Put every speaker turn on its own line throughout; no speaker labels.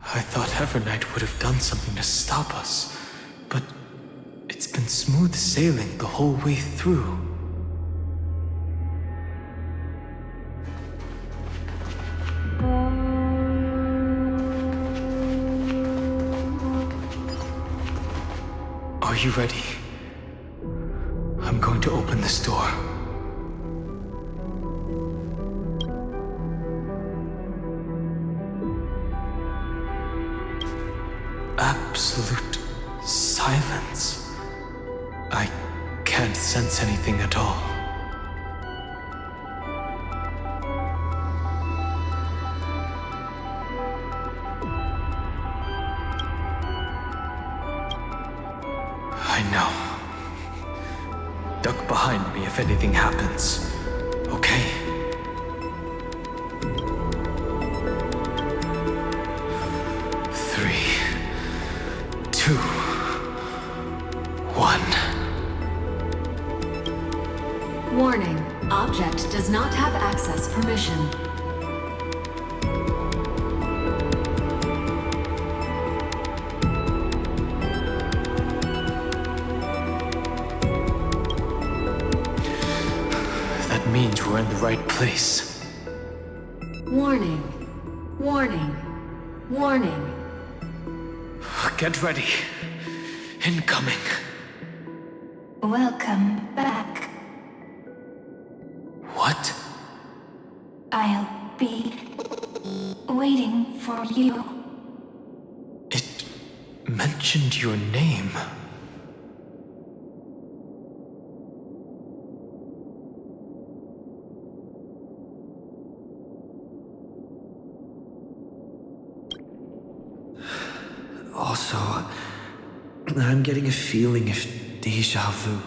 I thought Evernight would have done something to stop us, but it's been smooth sailing the whole way through. Are you ready? I'm going to open this door. Absolute silence. I can't sense anything at all. I know. Duck behind me if anything happens. Okay? Three, two, one.
Warning. Object does not have access permission.
That means we're in the right place.
Warning. Warning. Warning.
Get ready. Incoming.
Welcome back.
What?
I'll be waiting for you.
It mentioned your name.
Also, I'm getting a feeling of deja vu.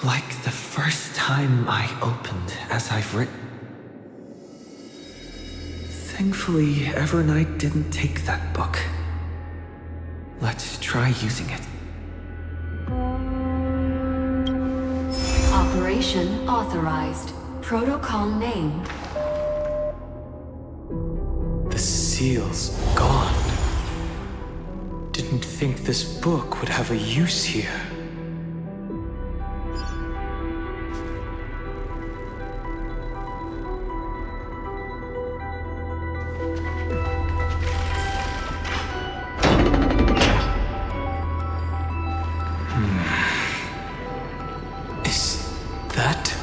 Like the first time I opened as I've written. Thankfully, Evernight didn't take that book. Let's try using it.
Operation authorized. Protocol name.
The seal's gone. Didn't think this book would have a use here. Is that...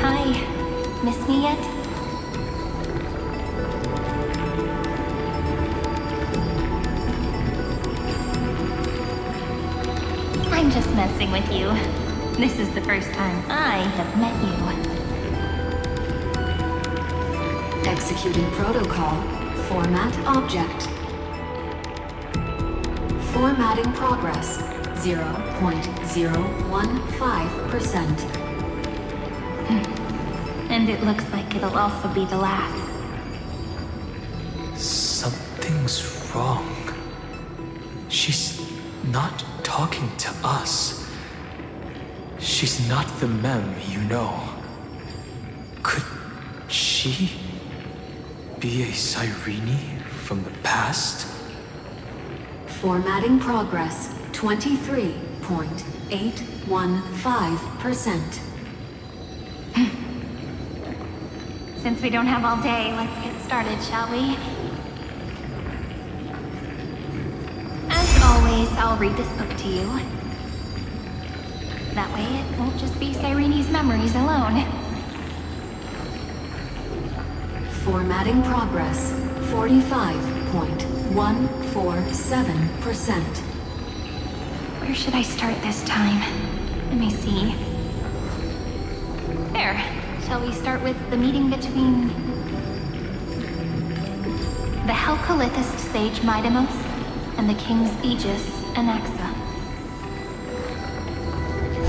Hi. Miss me yet? I'm just messing with you. This is the first time I have met you.
Executing protocol. Format object. Formatting progress. 0.015%.
And it looks like it'll also be the last.
Something's wrong. She's not talking to us. She's not the mem you know. Could she be a Cyrene from the past?
Formatting progress. 23.815%.
Since we don't have all day, let's get started, shall we? As always, I'll read this book to you. That way it won't just be Cyrene's memories alone.
Formatting progress. 45.147%.
Where should I start this time? Let me see. There. Shall we start with the meeting between the Helcolithist sage Midamos and the King's Aegis Anaxa?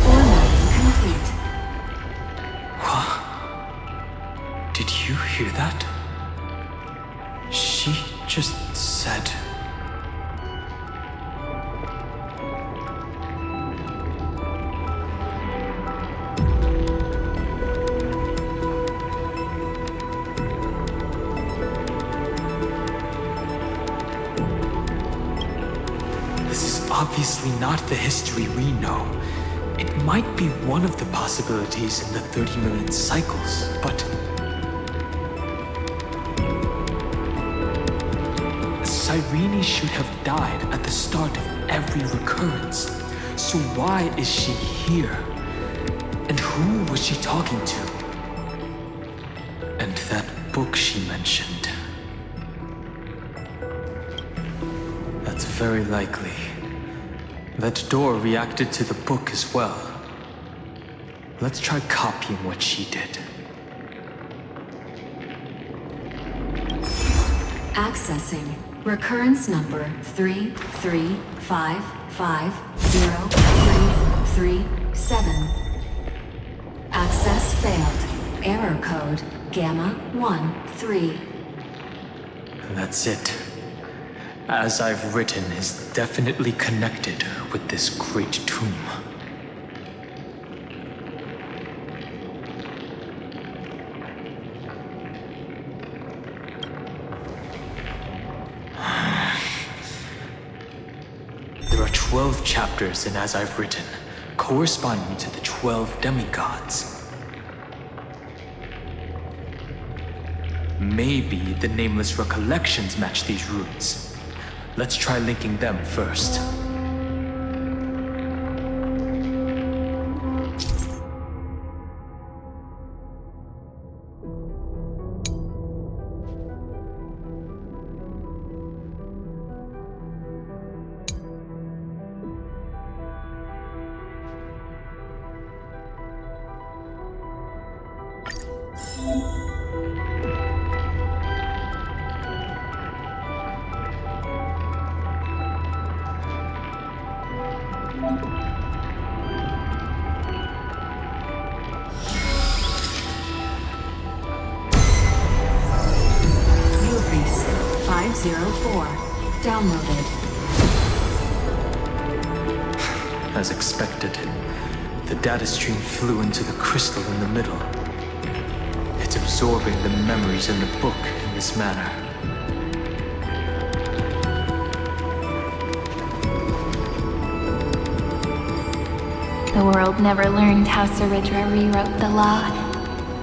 Formatting complete.
Did you hear that? She just said... obviously not the history we know. It might be one of the possibilities in the 30 million cycles, but Cyrene should have died at the start of every recurrence. So why is she here? And who was she talking to? And that book she mentioned. That's very likely. That door reacted to the book as well. Let's try copying what she did.
Accessing recurrence number 335503337. Access failed. Error code Gamma 13.
That's it. As I've written, is definitely connected with this great tomb. There are 12 chapters in As I've Written, corresponding to the 12 demigods. Maybe the nameless recollections match these runes. Let's try linking them first.
Urbis 504. Downloaded.
As expected, the data stream flew into the crystal in the middle. It's absorbing the memories in the book in this manner.
The world never learned how Saridra rewrote the law,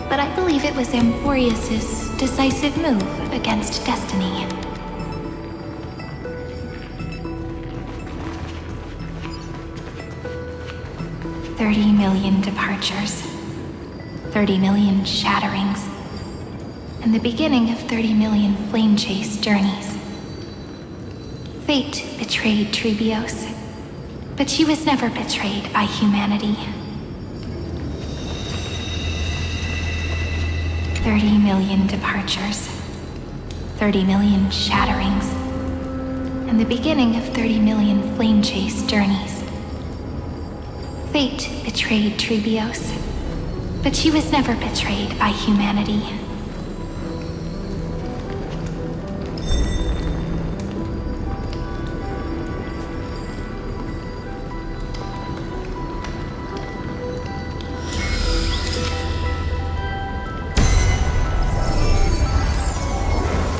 but I believe it was Amphorius's decisive move against destiny. $30 million departures, 30 million shatterings, and the beginning of 30 million flame chase journeys. Fate betrayed Trebios, but she was never betrayed by humanity. 30 million departures, 30 million shatterings, and the beginning of 30 million flame chase journeys. Fate betrayed Trebios, but she was never betrayed by humanity.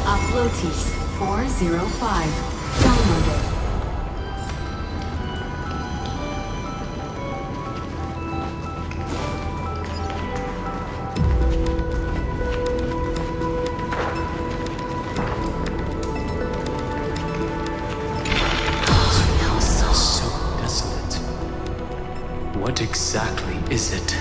Uploatis 405. Downloaded.
So desolate. What exactly is it?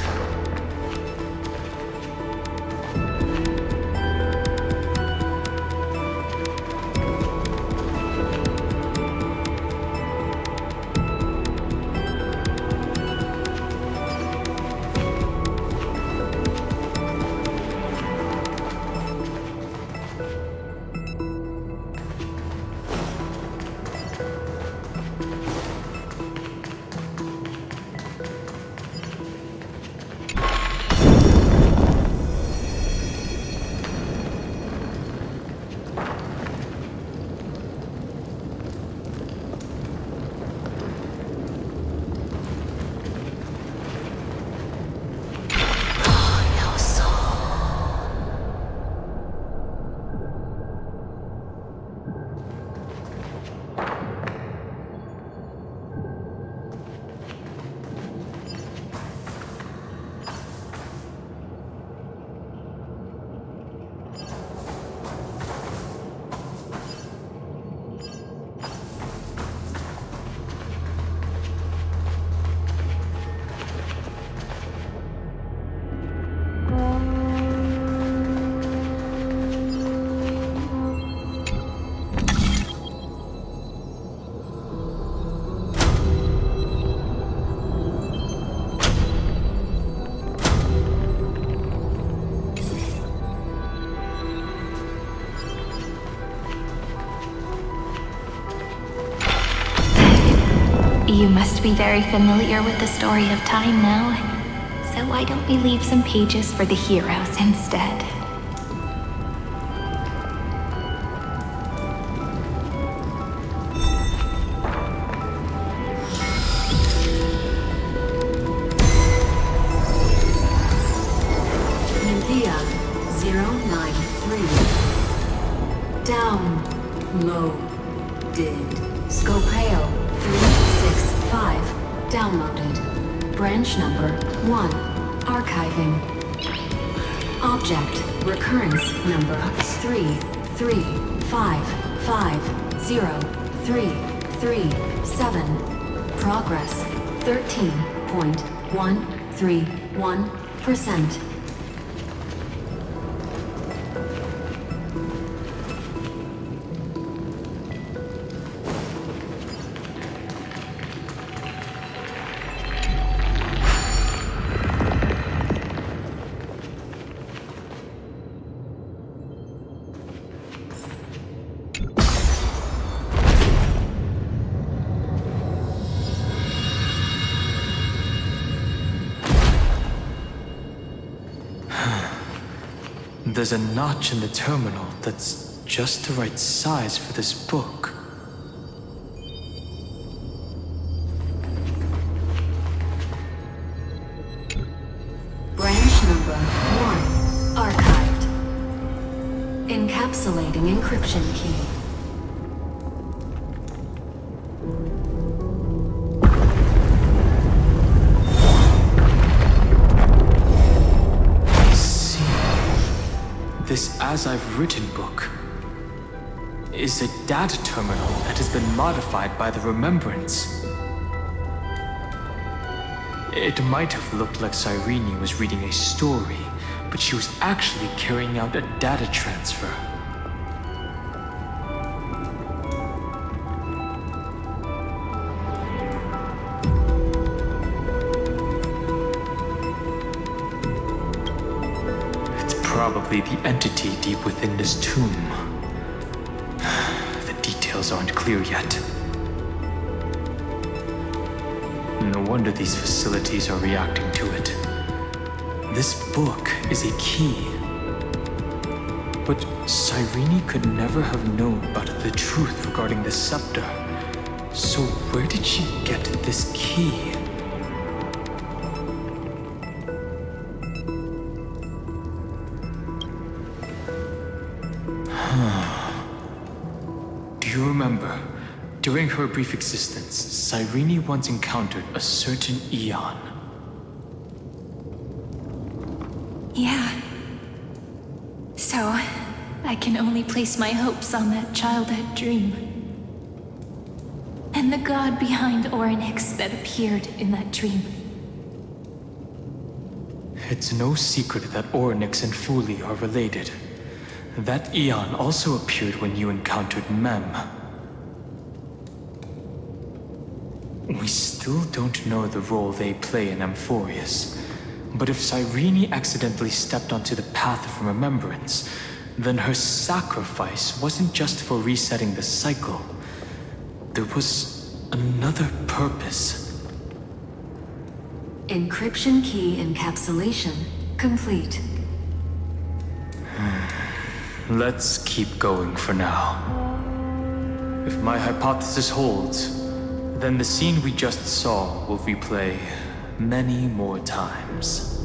must be very familiar with the story of time now. So why don't we leave some pages for the heroes instead?
Nubia 093. Downloaded. Scopeo 365. Downloaded. Branch number 1. Archiving. Object recurrence number 335503337. Progress 13.131%.
There's a notch in the terminal that's just the right size for this book.
Branch number 1. Archived. Encapsulating encryption key.
This As I've Written book is a data terminal that has been modified by the Remembrance. It might have looked like Cyrene was reading a story, but she was actually carrying out a data transfer. Probably the entity deep within this tomb. The details aren't clear yet. No wonder these facilities are reacting to it. This book is a key. But Cyrene could never have known about the truth regarding the scepter. So where did she get this key? Do you remember, during her brief existence, Cyrene once encountered a certain Eon?
Yeah. So, I can only place my hopes on that childhood dream. And the god behind Orynyx that appeared in that dream.
It's no secret that Orynyx and Fuli are related. That Eon also appeared when you encountered Mem. We still don't know the role they play in Amphorius. But if Cyrene accidentally stepped onto the path of remembrance, then her sacrifice wasn't just for resetting the cycle. There was another purpose.
Encryption key encapsulation complete.
Let's keep going for now. If my hypothesis holds, then the scene we just saw will replay many more times.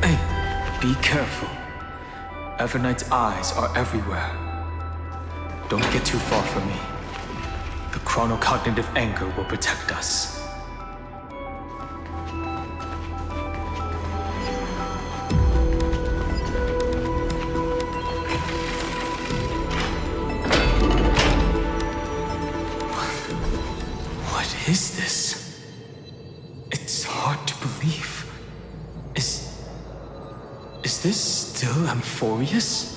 Hey, be careful. Evernight's eyes are everywhere. Don't get too far from me. The chronocognitive anchor will protect us. What is this? It's hard to believe. Is this still Amphorius?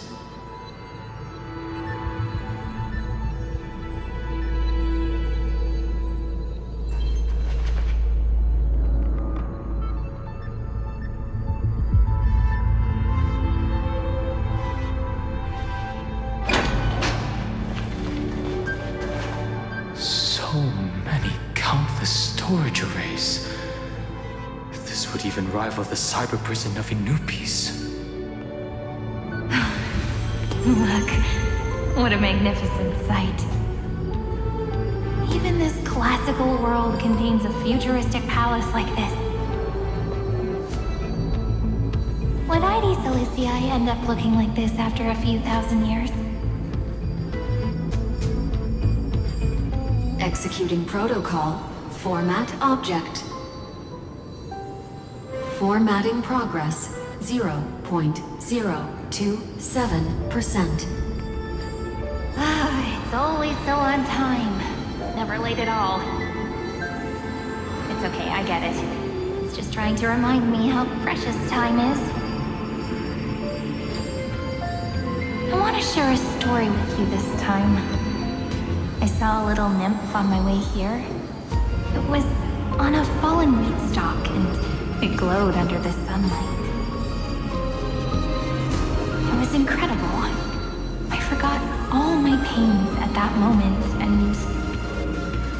storage arrays. This would even rival the cyber prison of Inupis.
Look, what a magnificent sight. Even this classical world contains a futuristic palace like this. Would ID Silicii end up looking like this after a few thousand years?
Executing protocol. Format object. Formatting progress 0.027%.
It's always so on time. Never late at all. It's okay, I get it. It's just trying to remind me how precious time is. I want to share a story with you this time. I saw a little nymph on my way here. It was on a fallen wheat stalk, and it glowed under the sunlight. It was incredible. I forgot all my pains at that moment and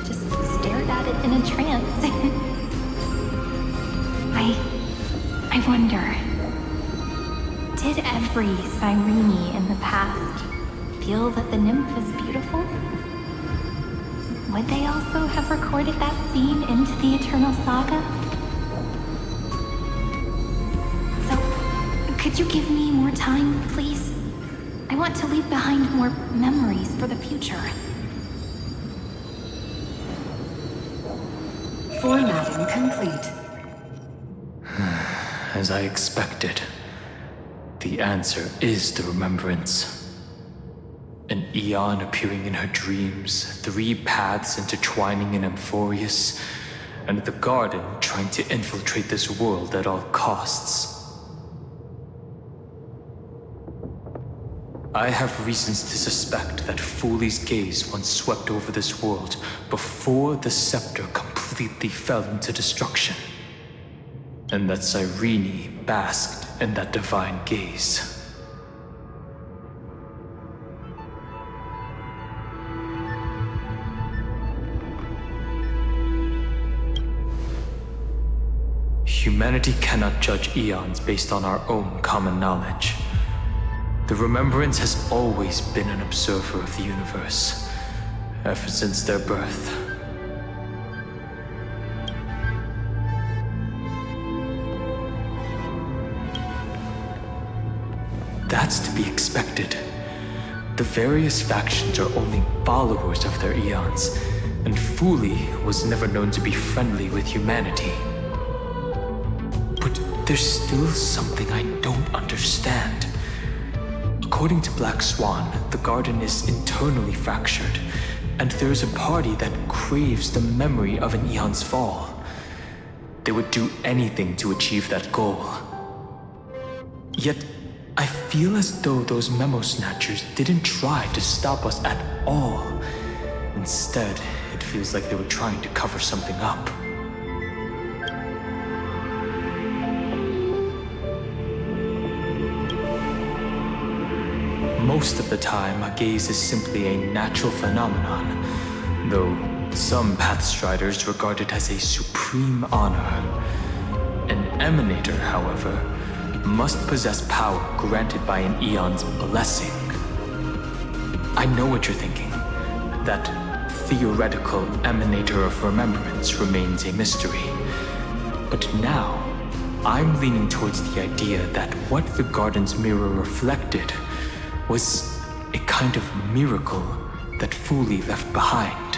just stared at it in a trance. I wonder, did every Cyrene in the past feel that the nymph was beautiful? Would they also have recorded that scene into the Eternal Saga? So, could you give me more time, please? I want to leave behind more memories for the future.
Formatting complete.
As I expected, the answer is the remembrance. An eon appearing in her dreams, 3 paths intertwining in Amphorius, and the Garden trying to infiltrate this world at all costs. I have reasons to suspect that Foley's gaze once swept over this world before the scepter completely fell into destruction, and that Cyrene basked in that divine gaze. Humanity cannot judge eons based on our own common knowledge. The Remembrance has always been an observer of the universe, ever since their birth. That's to be expected. The various factions are only followers of their eons, and Foley was never known to be friendly with humanity. But there's still something I don't understand. According to Black Swan, the Garden is internally fractured, and there's a party that craves the memory of an eon's fall. They would do anything to achieve that goal. Yet, I feel as though those memo snatchers didn't try to stop us at all. Instead, it feels like they were trying to cover something up. Most of the time, a gaze is simply a natural phenomenon, though some Pathstriders regard it as a supreme honor. An Emanator, however, must possess power granted by an eon's blessing. I know what you're thinking. That theoretical Emanator of Remembrance remains a mystery. But now, I'm leaning towards the idea that what the Garden's mirror reflected was a kind of miracle that Foley left behind.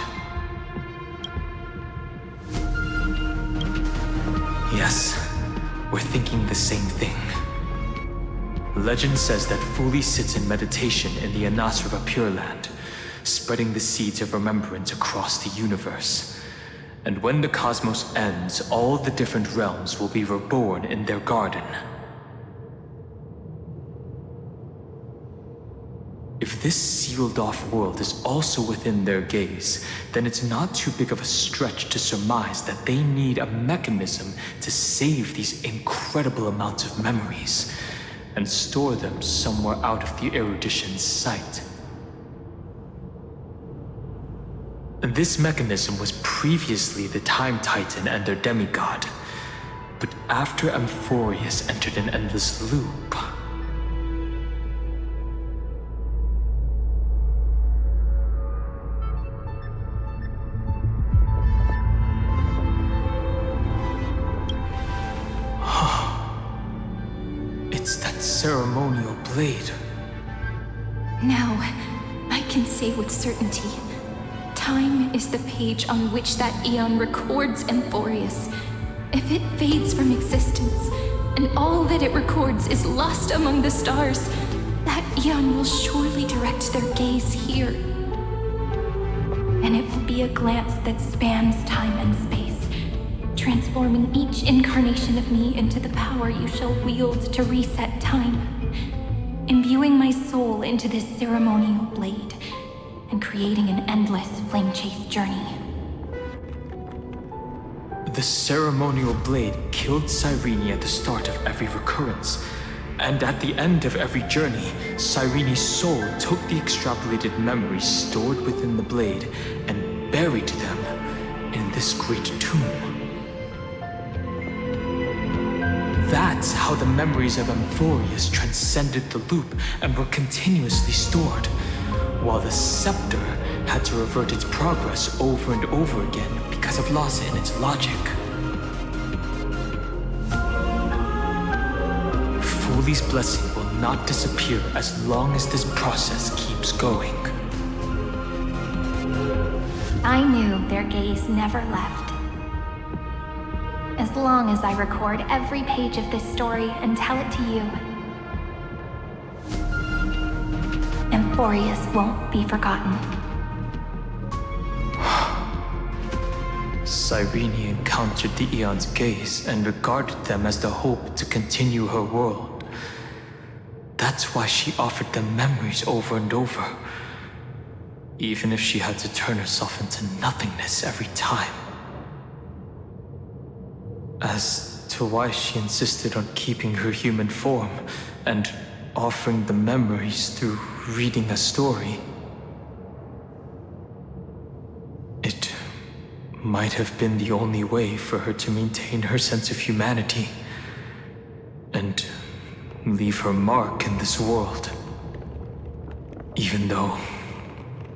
Yes, we're thinking the same thing. Legend says that Foley sits in meditation in the Anasrava Pure Land, spreading the seeds of remembrance across the universe. And when the cosmos ends, all the different realms will be reborn in their garden. If this sealed-off world is also within their gaze, then it's not too big of a stretch to surmise that they need a mechanism to save these incredible amounts of memories and store them somewhere out of the erudition's sight. This mechanism was previously the Time Titan and their demigod. But after Amphorius entered an endless loop... It's that ceremonial blade.
Now, I can say with certainty, time is the page on which that eon records Amphorius. If it fades from existence, and all that it records is lost among the stars, that eon will surely direct their gaze here. And it will be a glance that spans time and space, transforming each incarnation of me into the power you shall wield to reset time, imbuing my soul into this ceremonial blade, and creating an endless flame-chase journey.
The ceremonial blade killed Cyrene at the start of every recurrence, and at the end of every journey, Cyrene's soul took the extrapolated memories stored within the blade and buried them in this great tomb. That's how the memories of Amphorius transcended the loop and were continuously stored, while the scepter had to revert its progress over and over again because of loss in its logic. Foley's blessing will not disappear as long as this process keeps going.
I knew their gaze never left. As long as I record every page of this story and tell it to you, Amphorius won't be forgotten.
Cyrene encountered the Eon's gaze and regarded them as the hope to continue her world. That's why she offered them memories over and over, even if she had to turn herself into nothingness every time. As to why she insisted on keeping her human form and offering the memories through reading a story, it might have been the only way for her to maintain her sense of humanity and leave her mark in this world, even though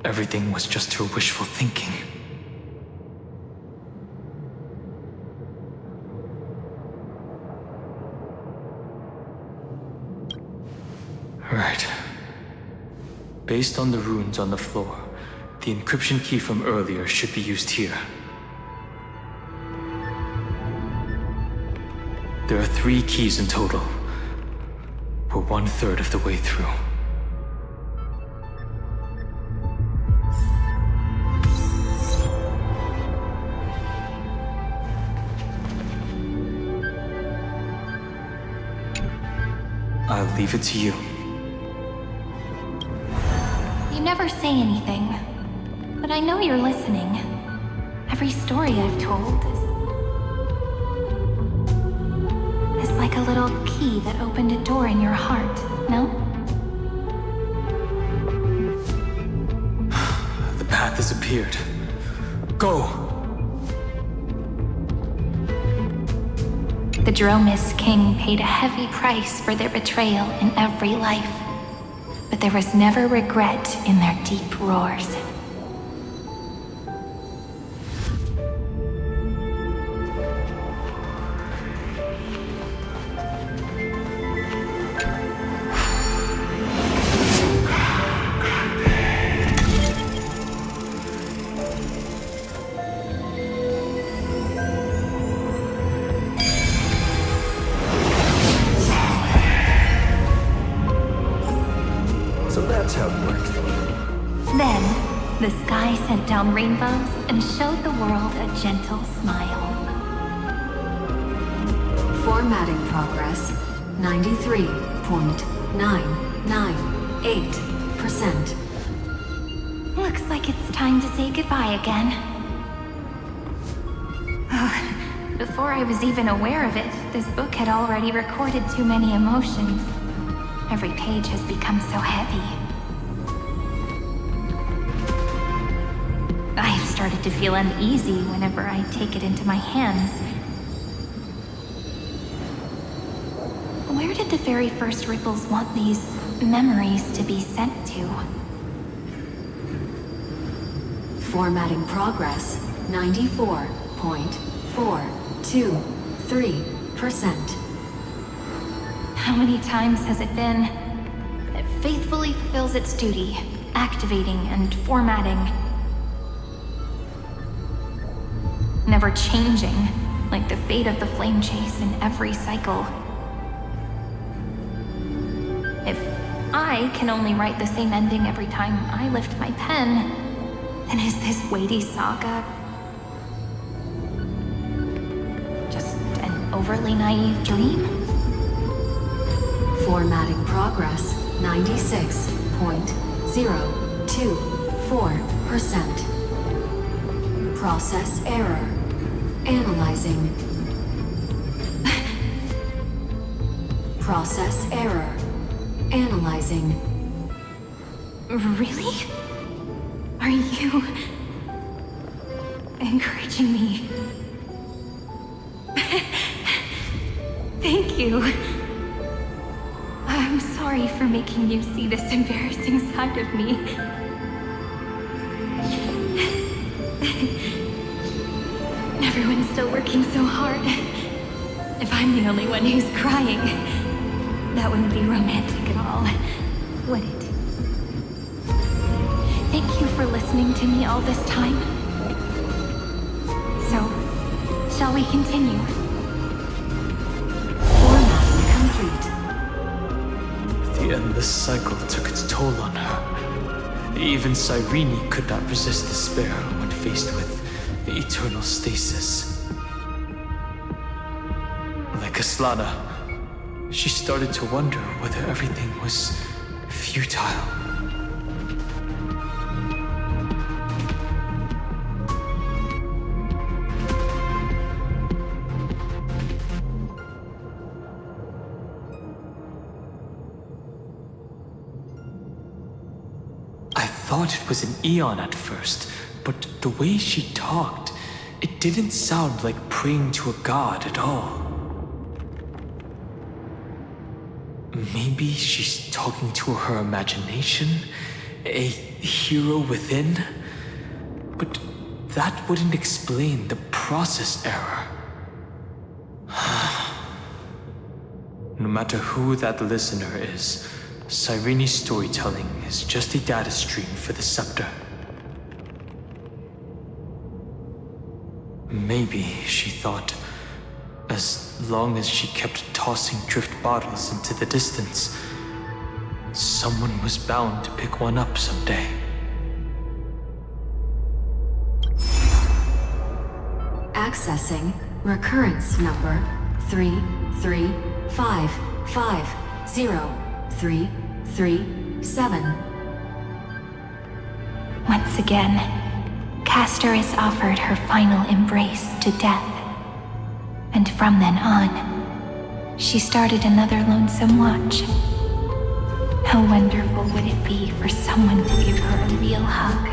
everything was just her wishful thinking. Right. Based on the runes on the floor, the encryption key from earlier should be used here. There are 3 keys in total. We're 1/3 of the way through. I'll leave it to you.
You never say anything, but I know you're listening. Every story I've told is like a little key that opened a door in your heart, no?
The path has appeared. Go!
The Dromis King paid a heavy price for their betrayal in every life, but there was never regret in their deep roars. Then, the sky sent down rainbows and showed the world a gentle smile.
Formatting progress 93.998%.
Looks like it's time to say goodbye again. Before I was even aware of it, this book had already recorded too many emotions. Every page has become so heavy. I've started to feel uneasy whenever I take it into my hands. Where did the very first ripples want these memories to be sent to?
Formatting progress 94.423%.
How many times has it been? It faithfully fulfills its duty, activating and formatting. Never changing, like the fate of the flame chase in every cycle. If I can only write the same ending every time I lift my pen, then is this weighty saga just an overly naive dream?
Formatting progress 96.024%. Process error. Analyzing. Process error. Analyzing.
Really? Are you encouraging me? Thank you. I'm sorry for making you see this embarrassing side of me. Everyone's still working so hard. If I'm the only one who's crying, that wouldn't be romantic at all, would it? Thank you for listening to me all this time. So, shall we continue?
Formatting complete.
The endless cycle took its toll on her. Even Cyrene could not resist despair when faced with the eternal stasis. Like Aslana, she started to wonder whether everything was futile. I thought it was an Eon at first, but the way she talked, it didn't sound like praying to a god at all. Maybe she's talking to her imagination, a hero within? But that wouldn't explain the process error. No matter who that listener is, Cyrene's storytelling is just a data stream for the scepter. Maybe, she thought, as long as she kept tossing drift bottles into the distance, someone was bound to pick one up someday.
Accessing recurrence number 335503337.
Once again, Castor is offered her final embrace to death. And from then on, she started another lonesome watch. How wonderful would it be for someone to give her a real hug?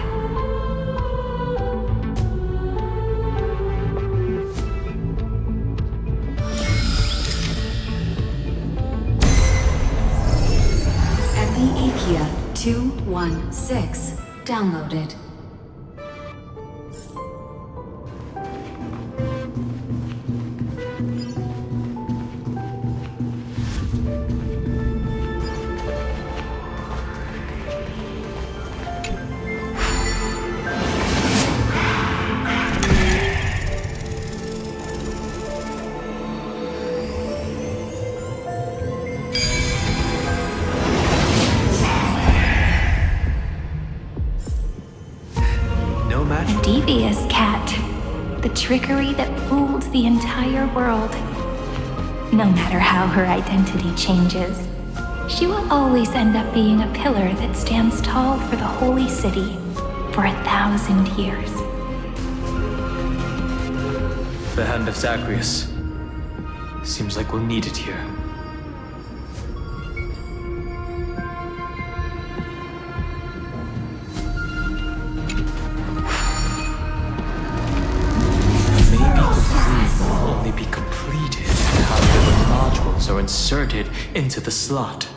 Epiikia 216 downloaded.
Devious cat. The trickery that fooled the entire world. No matter how her identity changes, she will always end up being a pillar that stands tall for the holy city for 1,000 years.
The hand of Zagreus. Seems like we'll need it here. inserted into the slot.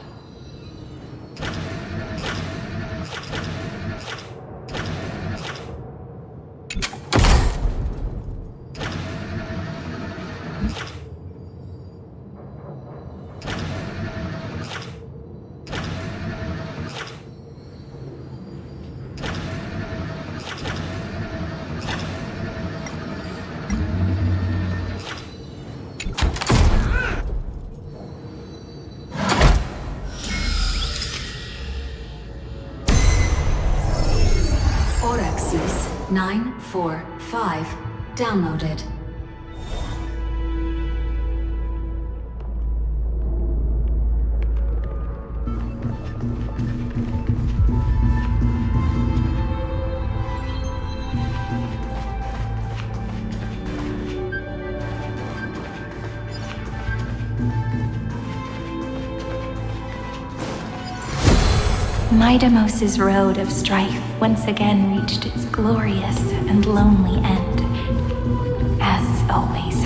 Orexis 945 downloaded.
Midamos's road of strife once again reached its glorious and lonely end. As always.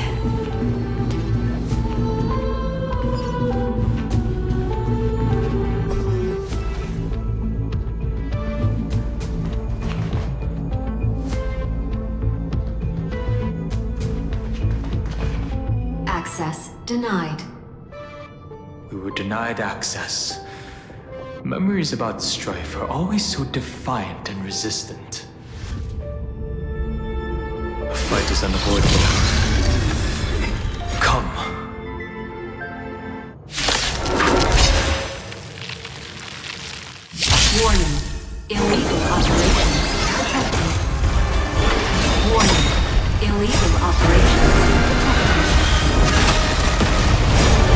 Access denied.
We were denied access. Memories about strife are always so defiant and resistant. A fight is unavoidable. Come.
Warning. Illegal operations detected. Warning. Illegal operations detected.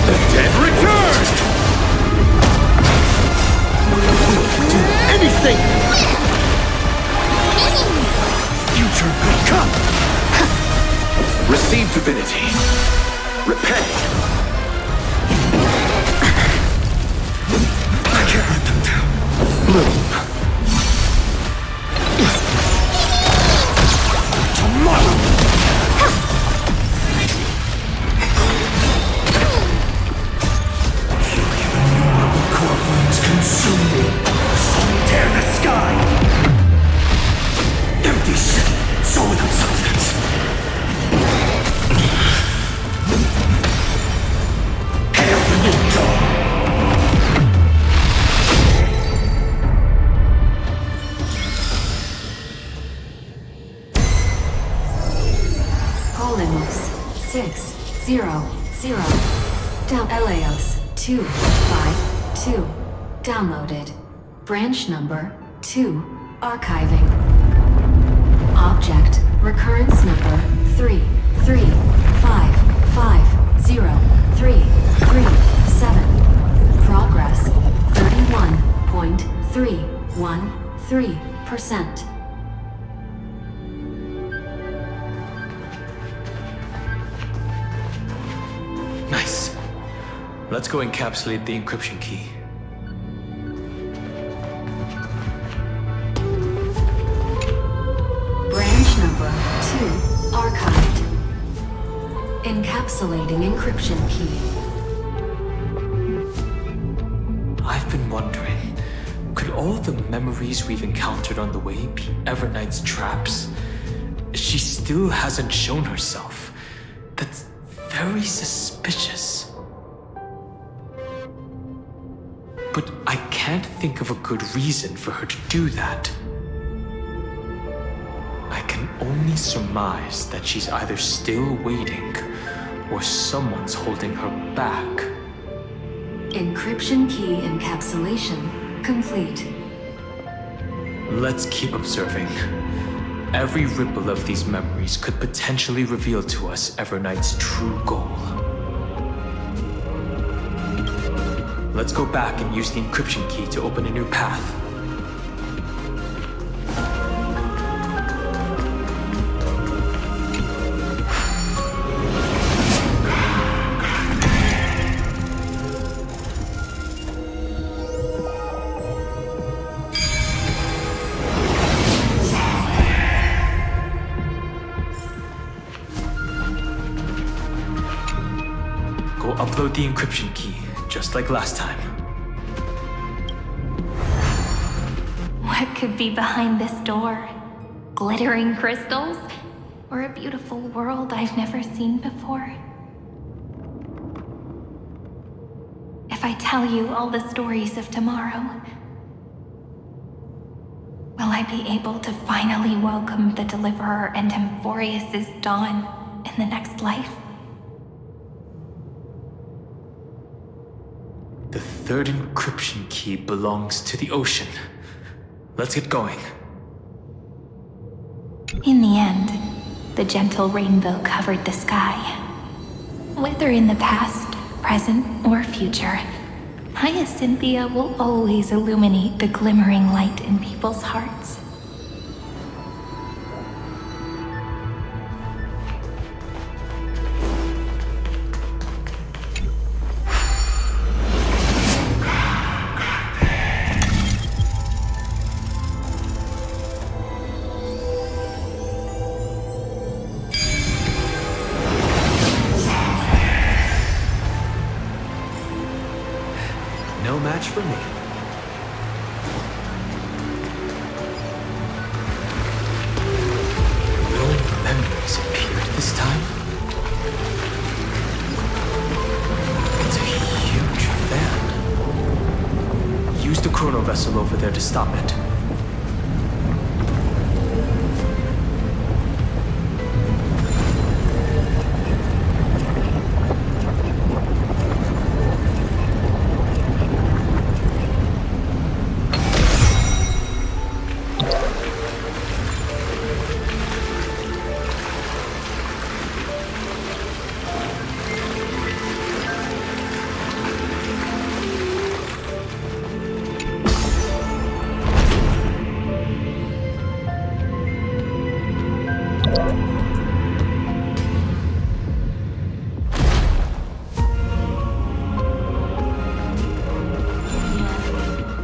The dead returned! Do anything! Future will come! Receive divinity. Repay. I can't let them down. Bloom. Tomorrow! Consume me. Tear the sky. Empty shit. So without substance. Hail the new dawn.
Polymos 600. Down Eleos 252. Downloaded. Branch number 2. Archiving. Object recurrence number 335503337. Progress 31.313%.
Nice. Let's go encapsulate the encryption key.
Branch number 2 archived. Encapsulating encryption key.
I've been wondering, could all the memories we've encountered on the way be Evernight's traps? She still hasn't shown herself. That's very suspicious. But I can't think of a good reason for her to do that. I can only surmise that she's either still waiting or someone's holding her back.
Encryption key encapsulation complete.
Let's keep observing. Every ripple of these memories could potentially reveal to us Evernight's true goal. Let's go back and use the encryption key to open a new path. Go upload the encryption key, just like last time.
What could be behind this door? Glittering crystals? Or a beautiful world I've never seen before? If I tell you all the stories of tomorrow, will I be able to finally welcome the Deliverer and Amphorius's dawn in the next life?
The third encryption key belongs to the ocean. Let's get going.
In the end, the gentle rainbow covered the sky. Whether in the past, present, or future, Hyacinthia will always illuminate the glimmering light in people's hearts.
No match for me.
No memories appeared this time. It's a huge fan. Use the chrono vessel over there to stop it.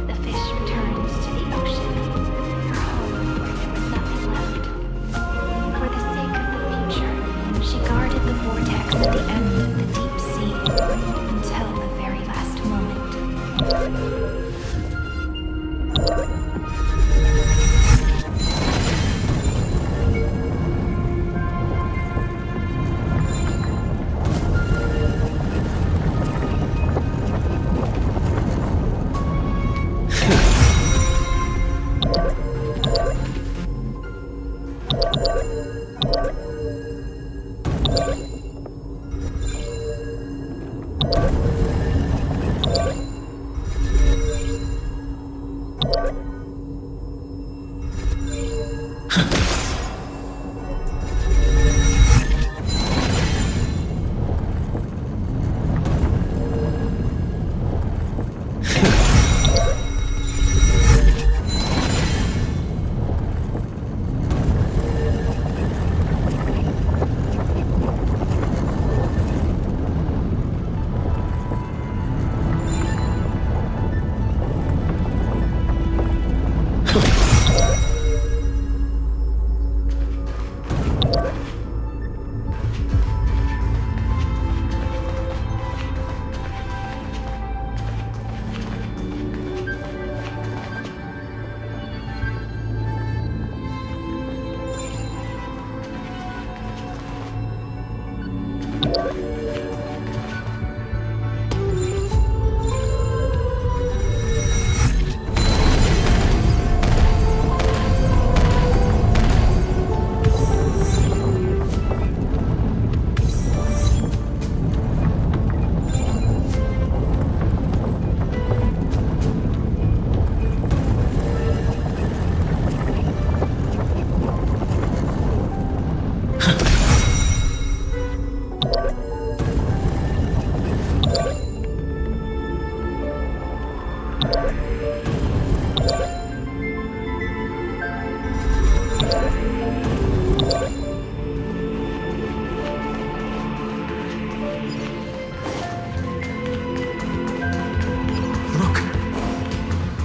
The fish returned to the ocean, her home where there was nothing left. For the sake of the future, she guarded the vortex at the end of the deep sea until the very last moment.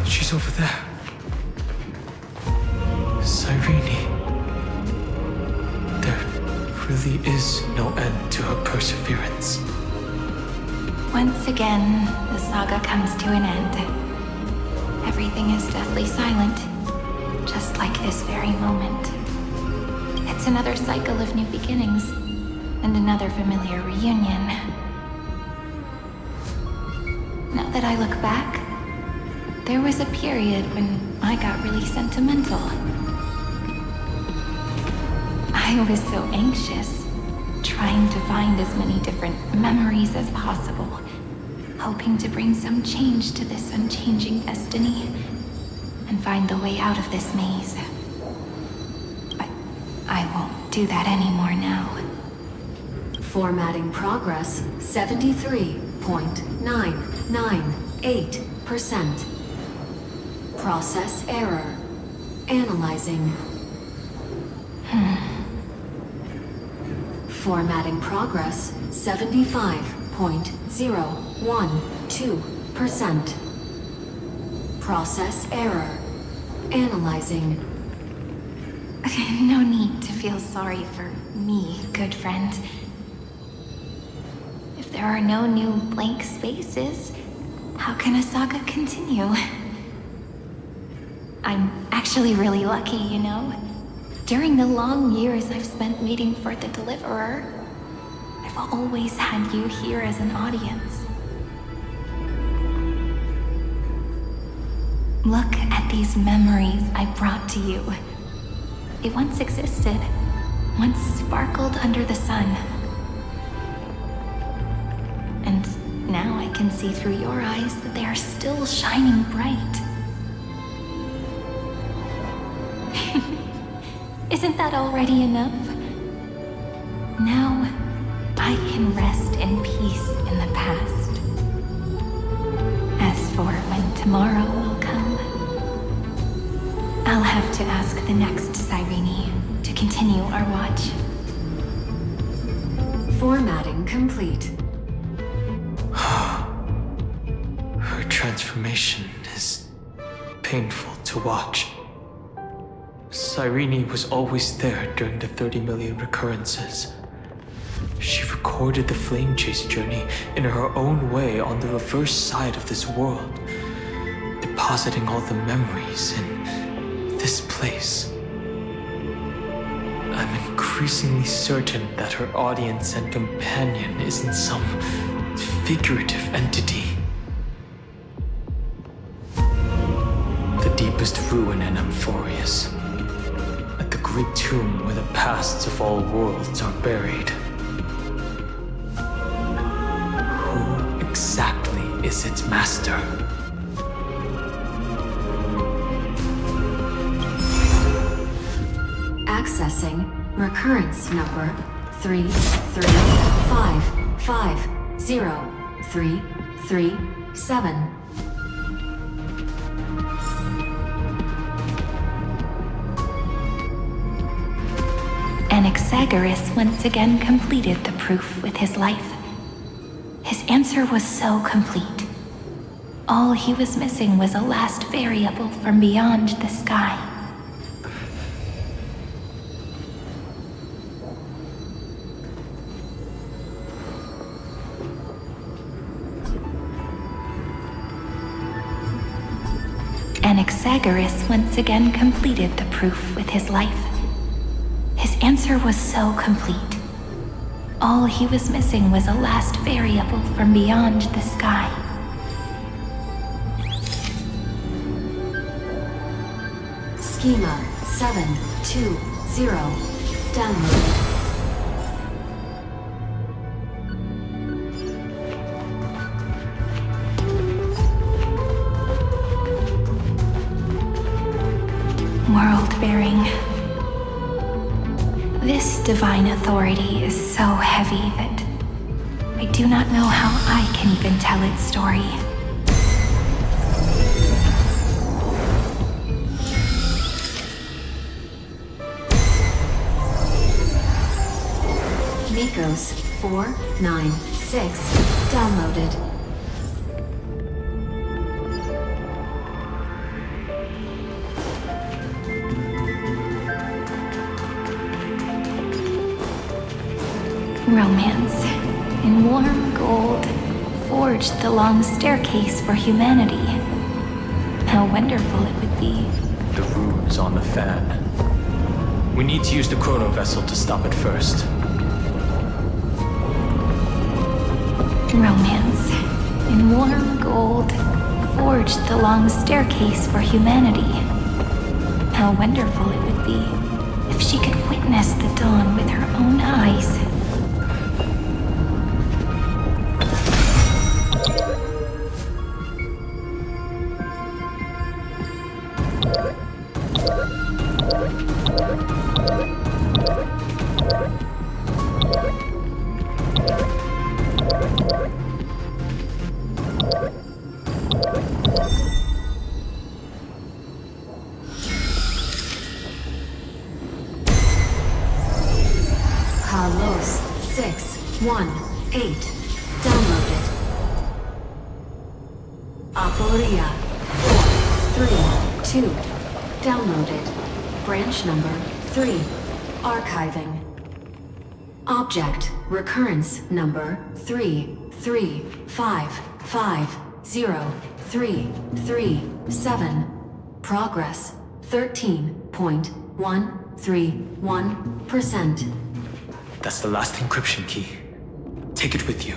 She's over there. Cyrene. There really is no end to her perseverance. Once again, the saga comes to an end. Everything is deathly silent, just like this very moment. It's another cycle of new beginnings, and another familiar reunion. Now that I look back, there was a period when I got really sentimental. I was so anxious, trying to find as many different memories as possible, hoping to bring some change to this unchanging destiny and find the way out of this maze. But I won't do that anymore now.
Formatting progress 73.998%. Process error. Analyzing. Formatting progress 75.012%. Process error. Analyzing.
No need to feel sorry for me, good friend. If there are no new blank spaces, how can a saga continue? I'm actually really lucky, you know? During the long years I've spent waiting for the Deliverer, I've always had you here as an audience. Look at these memories I brought to you. They once existed, once sparkled under the sun. And now I can see through your eyes that they are still shining bright. Isn't that already enough? Now, I can rest in peace in the past. As for when tomorrow will come, I'll have to ask the next Cyrene to continue our watch.
Formatting complete.
Her transformation is painful to watch. Cyrene was always there during the 30 million recurrences. She recorded the Flame Chase journey in her own way on the reverse side of this world, depositing all the memories in this place. I'm increasingly certain that her audience and companion isn't some figurative entity. The deepest ruin in Amphorius. At the great tomb where the pasts of all worlds are buried. Who exactly is its master?
Accessing recurrence number 335503337.
Anaxagoras once again completed the proof with his life. His answer was so complete. All he was missing was a last variable from beyond the sky. Anaxagoras once again completed the proof with his life. His answer was so complete. All he was missing was a last variable from beyond the sky.
Schema 720. Download.
World-bearing. This divine authority is so heavy that I do not know how I can even tell its story.
Nikos 496 downloaded.
Romance in warm gold, 4 forged the long staircase for humanity. How wonderful it would be.
The runes on the fan. We need to use the chrono vessel to stop it first.
Romance. In warm gold, forged the long staircase for humanity. How wonderful it would be if she could witness the dawn with her own eyes.
Carlos 618. Downloaded. Aporia 432. Downloaded. Branch number 3. Archiving. Object recurrence number 335503337. Progress 13.131%.
That's the last encryption key. Take it with you.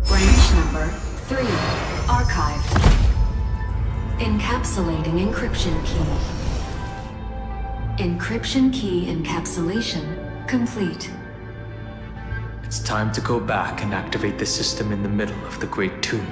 Branch number 3. Archived. Encapsulating encryption key. Encryption key encapsulation complete.
It's time to go back and activate the system in the middle of the Great Tomb.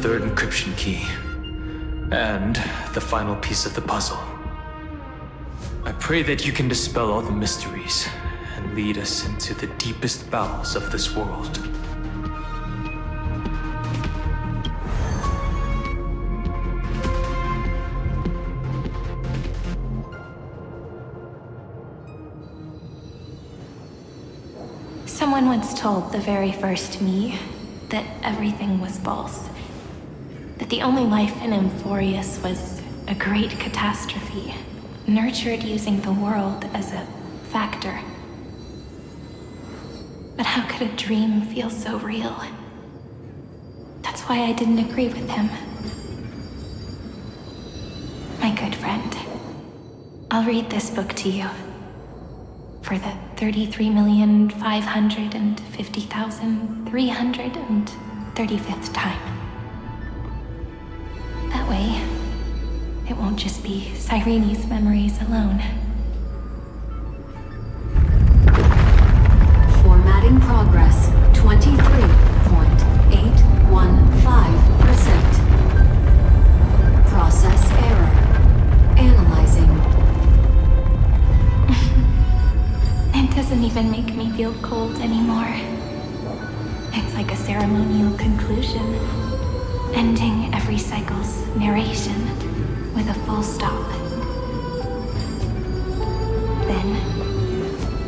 Third encryption key. And the final piece of the puzzle. I pray that you can dispel all the mysteries and lead us into the deepest bowels of this world.
Someone once told the very first me that everything was false. That the only life in Amphorius was a great catastrophe, nurtured using the world as a factor. But how could a dream feel so real? That's why I didn't agree with him. My good friend, I'll read this book to you. For the 33,550,335th time. That way, it won't just be Cyrene's memories alone.
Formatting progress 23.815%. Process error. Analyzing.
It doesn't even make me feel cold anymore. It's like a ceremonial conclusion, ending every cycle's narration with a full stop. Then,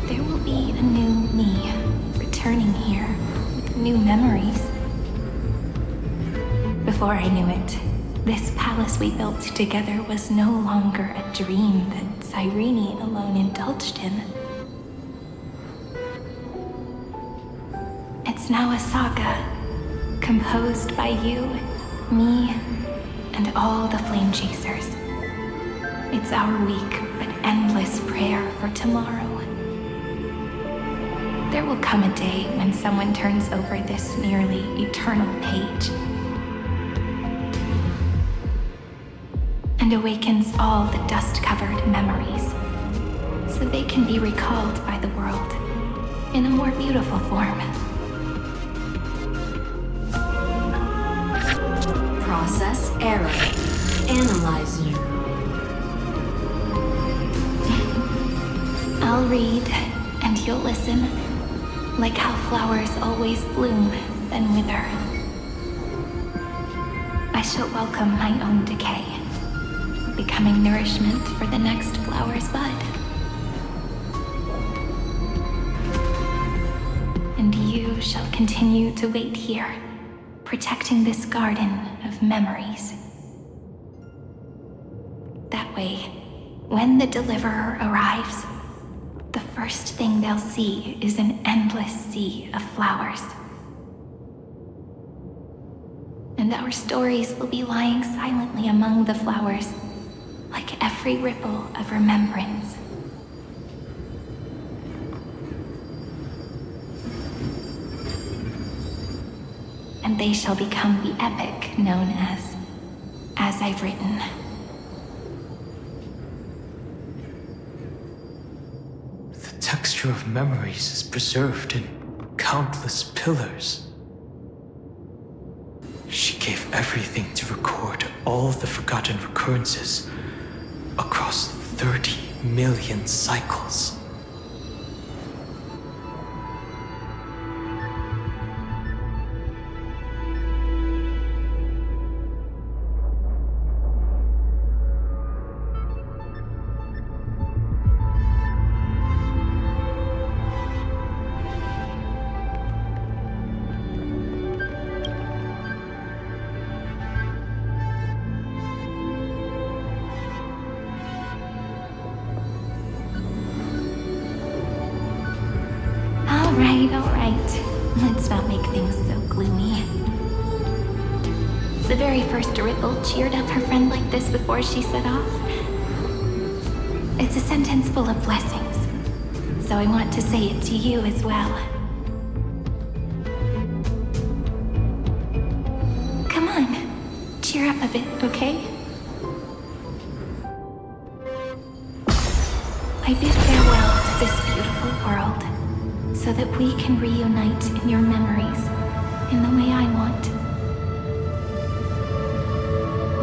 there will be a new me, returning here with new memories. Before I knew it, This palace we built together was no longer a dream that Cyrene alone indulged in. It's now a saga, composed by you, me, and all the Flame Chasers. It's our weak but endless prayer for tomorrow. There will come a day when someone turns over this nearly eternal page and awakens all the dust-covered memories so they can be recalled by the world in a more beautiful form.
Process error. Analyzing.
I'll read, and you'll listen, like how flowers always bloom, then wither. I shall welcome my own decay, becoming nourishment for the next flower's bud. And you shall continue to wait here, protecting this garden of memories. That way, when the deliverer arrives, the first thing they'll see is an endless sea of flowers. And our stories will be lying silently among the flowers, like every ripple of remembrance. And they shall become the epic known as I've written.
The texture of memories is preserved in countless pillars. She gave everything to record all the forgotten recurrences across 30 million cycles.
All right. Let's not make things so gloomy. The very first Ripple cheered up her friend like this before she set off. It's a sentence full of blessings, so I want to say it to you as well. Come on, cheer up a bit, okay? I bid farewell to this beautiful world, so that we can reunite in your memories in the way I want.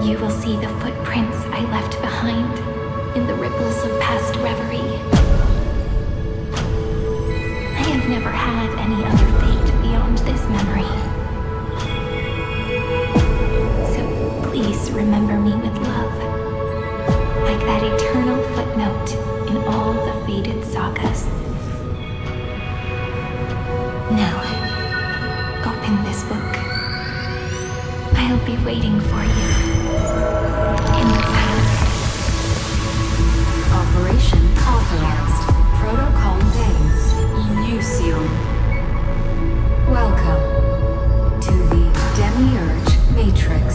You will see the footprints I left behind in the ripples of past reverie. I have never had any other fate beyond this memory. So please remember me with love, like that eternal footnote in all the faded sagas. Now, open this book. I'll be waiting for you in the past.
Operation authorized. Protocol name Elysium. Welcome to the Demiurge Matrix.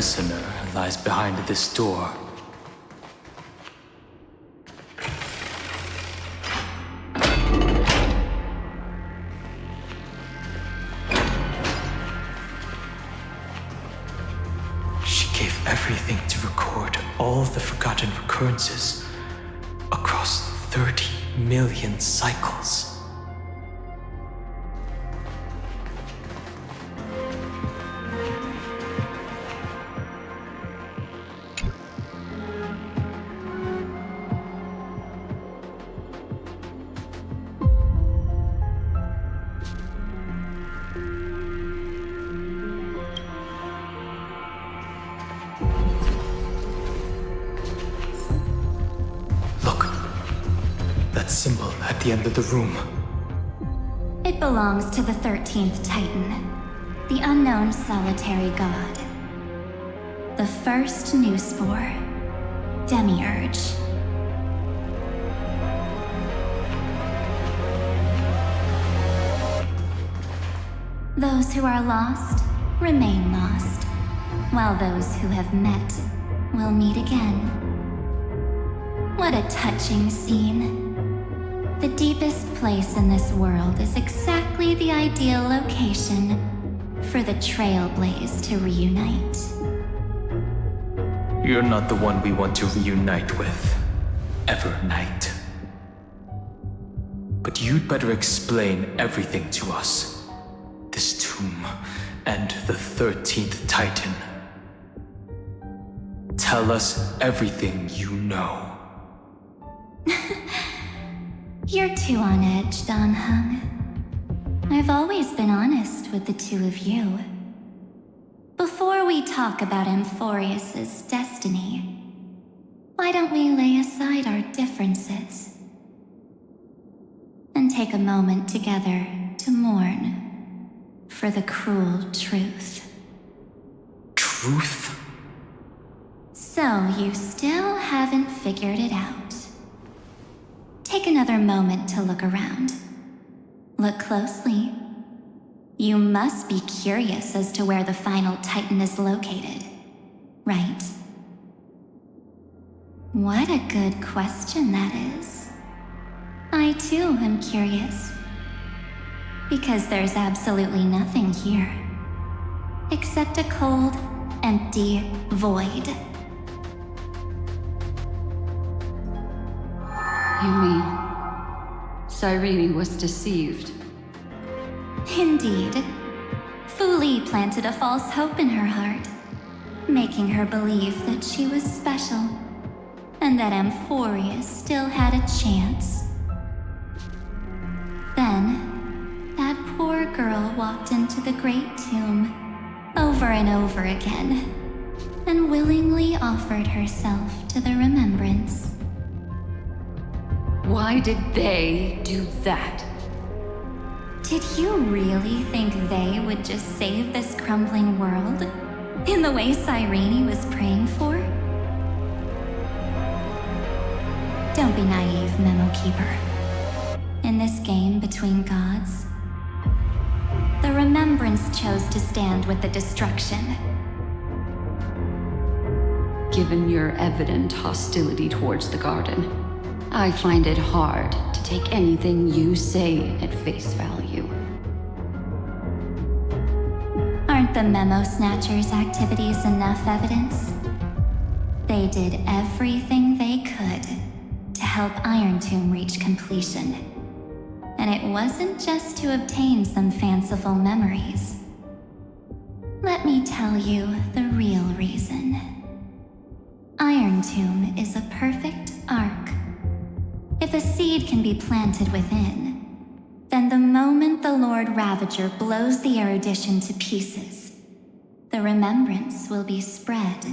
listener lies behind this door. She gave everything to record all the forgotten recurrences across 30 million cycles. Symbol at the end of the room.
It belongs to the 13th Titan, the unknown solitary god. The first new spore, Demiurge. Those who are lost remain lost, while those who have met will meet again. What a touching scene. The deepest place in this world is exactly the ideal location for the Trailblazer to reunite.
You're not the one we want to reunite with, Evernight. But you'd better explain everything to us. This tomb and the 13th Titan. Tell us everything you know.
You're too on edge, Don Hung. I've always been honest with the two of you. Before we talk about Amphorius's destiny, why don't we lay aside our differences and take a moment together to mourn for the cruel truth?
Truth?
So you still haven't figured it out. Take another moment to look around. Look closely. You must be curious as to where the final Titan is located, right? What a good question that is. I too am curious. Because there's absolutely nothing here. Except a cold, empty void.
You mean Cyrene was deceived?
Indeed. Fu Li planted a false hope in her heart, making her believe that she was special, and that Amphorius still had a chance. Then, that poor girl walked into the Great Tomb over and over again, and willingly offered herself to the remembrance.
Why did they do that?
Did you really think they would just save this crumbling world? In the way Cyrene was praying for? Don't be naive, Memo Keeper. In this game between gods, the Remembrance chose to stand with the destruction.
Given your evident hostility towards the Garden, I find it hard to take anything you say at face value.
Aren't the Memo Snatchers' activities enough evidence? They did everything they could to help Iron Tomb reach completion. And it wasn't just to obtain some fanciful memories. Let me tell you the real reason. Iron Tomb is a perfect ark. If a seed can be planted within, then the moment the Lord Ravager blows the erudition to pieces, the remembrance will be spread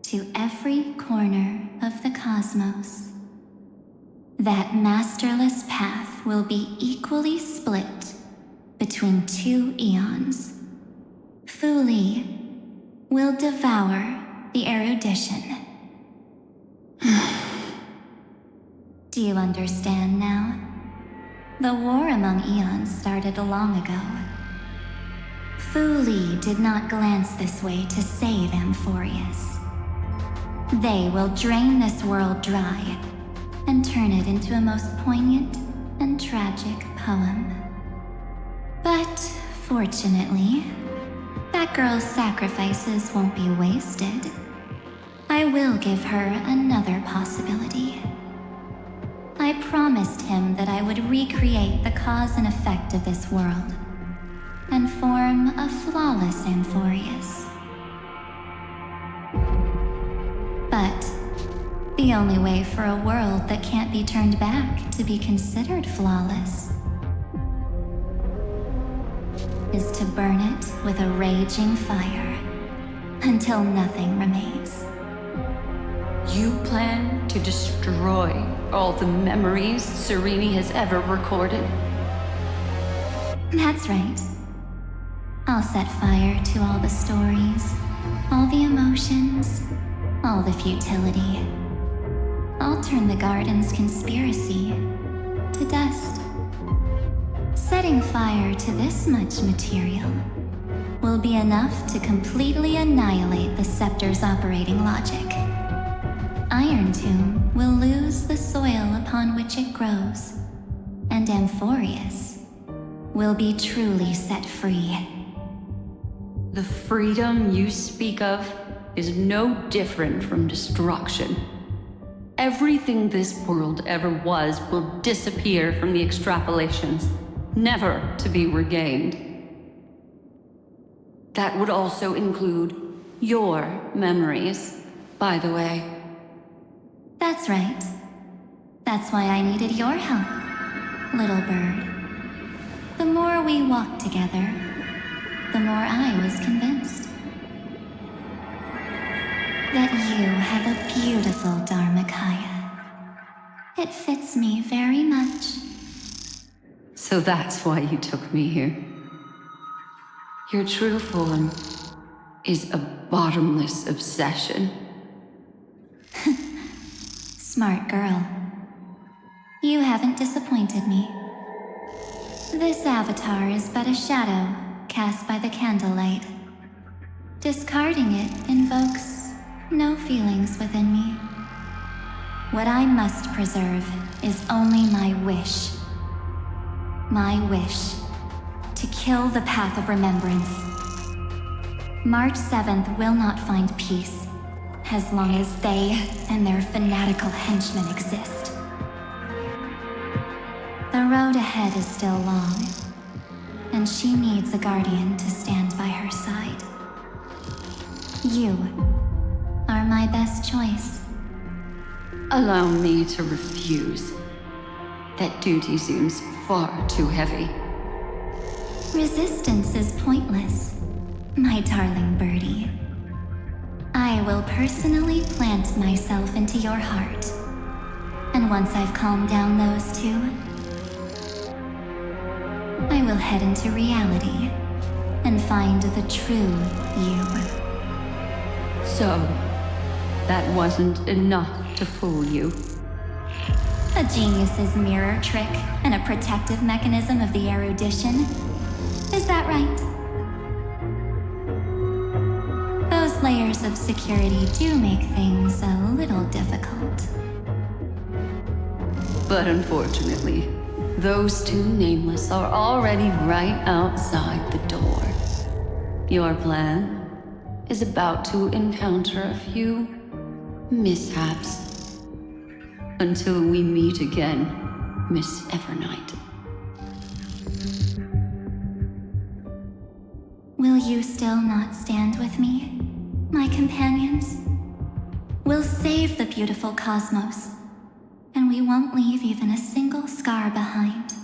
to every corner of the cosmos. That masterless path will be equally split between two eons. Fu Li will devour the erudition. Do you understand now? The war among eons started long ago. Fu Li did not glance this way to save Amphorius. They will drain this world dry and turn it into a most poignant and tragic poem. But fortunately, that girl's sacrifices won't be wasted. I will give her another possibility. I promised him that I would recreate the cause and effect of this world and form a flawless Amphorius. But the only way for a world that can't be turned back to be considered flawless is to burn it with a raging fire until nothing remains.
You plan to destroy all the memories Serene has ever recorded?
That's right. I'll set fire to all the stories, all the emotions, all the futility. I'll turn the Garden's conspiracy to dust. Setting fire to this much material will be enough to completely annihilate the Scepter's operating logic. Iron Tomb will lose the soil upon which it grows, and Amphorius will be truly set free.
The freedom you speak of is no different from destruction. Everything this world ever was will disappear from the extrapolations, never to be regained. That would also include your memories, by the way.
That's right. That's why I needed your help, little bird. The more we walked together, the more I was convinced that you have a beautiful Dharmakaya. It fits me very much.
So that's why you took me here. Your true form is a bottomless obsession.
Smart girl. You haven't disappointed me. This avatar is but a shadow cast by the candlelight. Discarding it invokes no feelings within me. What I must preserve is only my wish. My wish to kill the path of remembrance. March 7th will not find peace as long as they and their fanatical henchmen exist. The road ahead is still long, and she needs a guardian to stand by her side. You are my best choice.
Allow me to refuse. That duty seems far too heavy.
Resistance is pointless, my darling birdie. I will personally plant myself into your heart. And once I've calmed down those two, I will head into reality and find the true you.
So, that wasn't enough to fool you.
A genius's mirror trick and a protective mechanism of the erudition. Is that right? Those layers of security do make things a little difficult.
But unfortunately, those two nameless are already right outside the door. Your plan is about to encounter a few mishaps. Until we meet again, Miss Evernight.
Will you still not stand with me, my companions? We'll save the beautiful cosmos, and we won't leave even a single scar behind.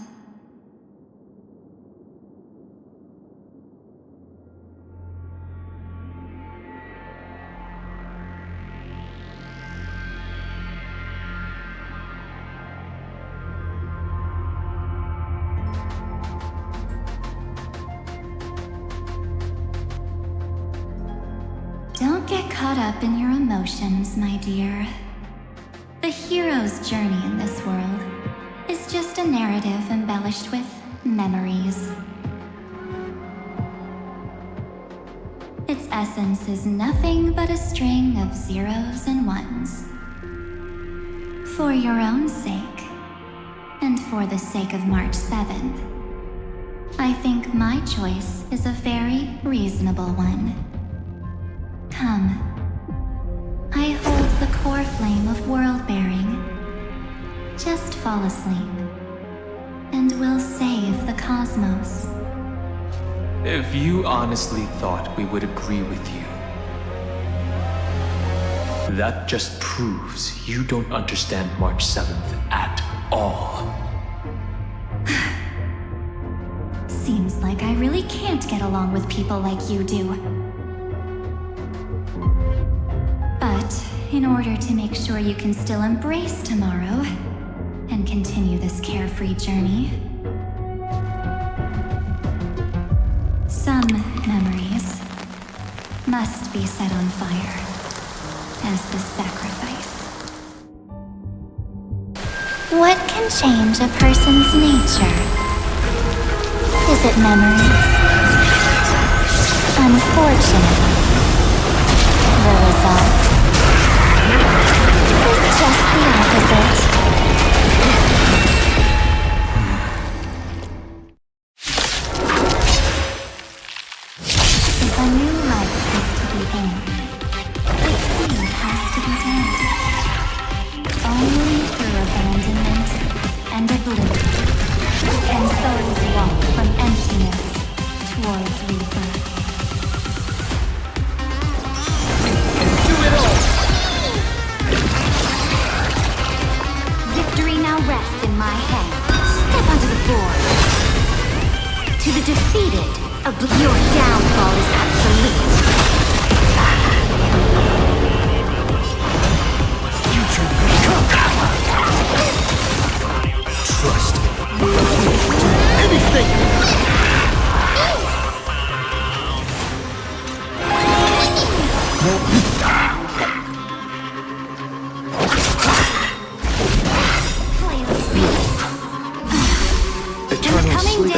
Don't get caught up in your emotions, my dear. The hero's journey in this world is just a narrative embellished with memories. essence is nothing but a string of zeros and ones. For your own sake, and for the sake of March 7th, I think my choice is a very reasonable one. Come. I hold the core flame of world-bearing. Just fall asleep, and we'll save the cosmos.
If you honestly thought we would agree with you, that just proves you don't understand March 7th at all.
Seems like I really can't get along with people like you do. But in order to make sure you can still embrace tomorrow and continue this carefree journey, some memories must be set on fire as the sacrifice.
What can change a person's nature? Is it memories? Unfortunately, the result is just the opposite. If a new life is to be born, the seed has to be tended. Only through abandonment and oblivion can souls walk from emptiness towards rebirth.
Do it all!
Victory now rests in my hand. Step onto the board. To the defeated, your downfall is absolute.
Future will come! Trust. Anything!
Eternal sleep.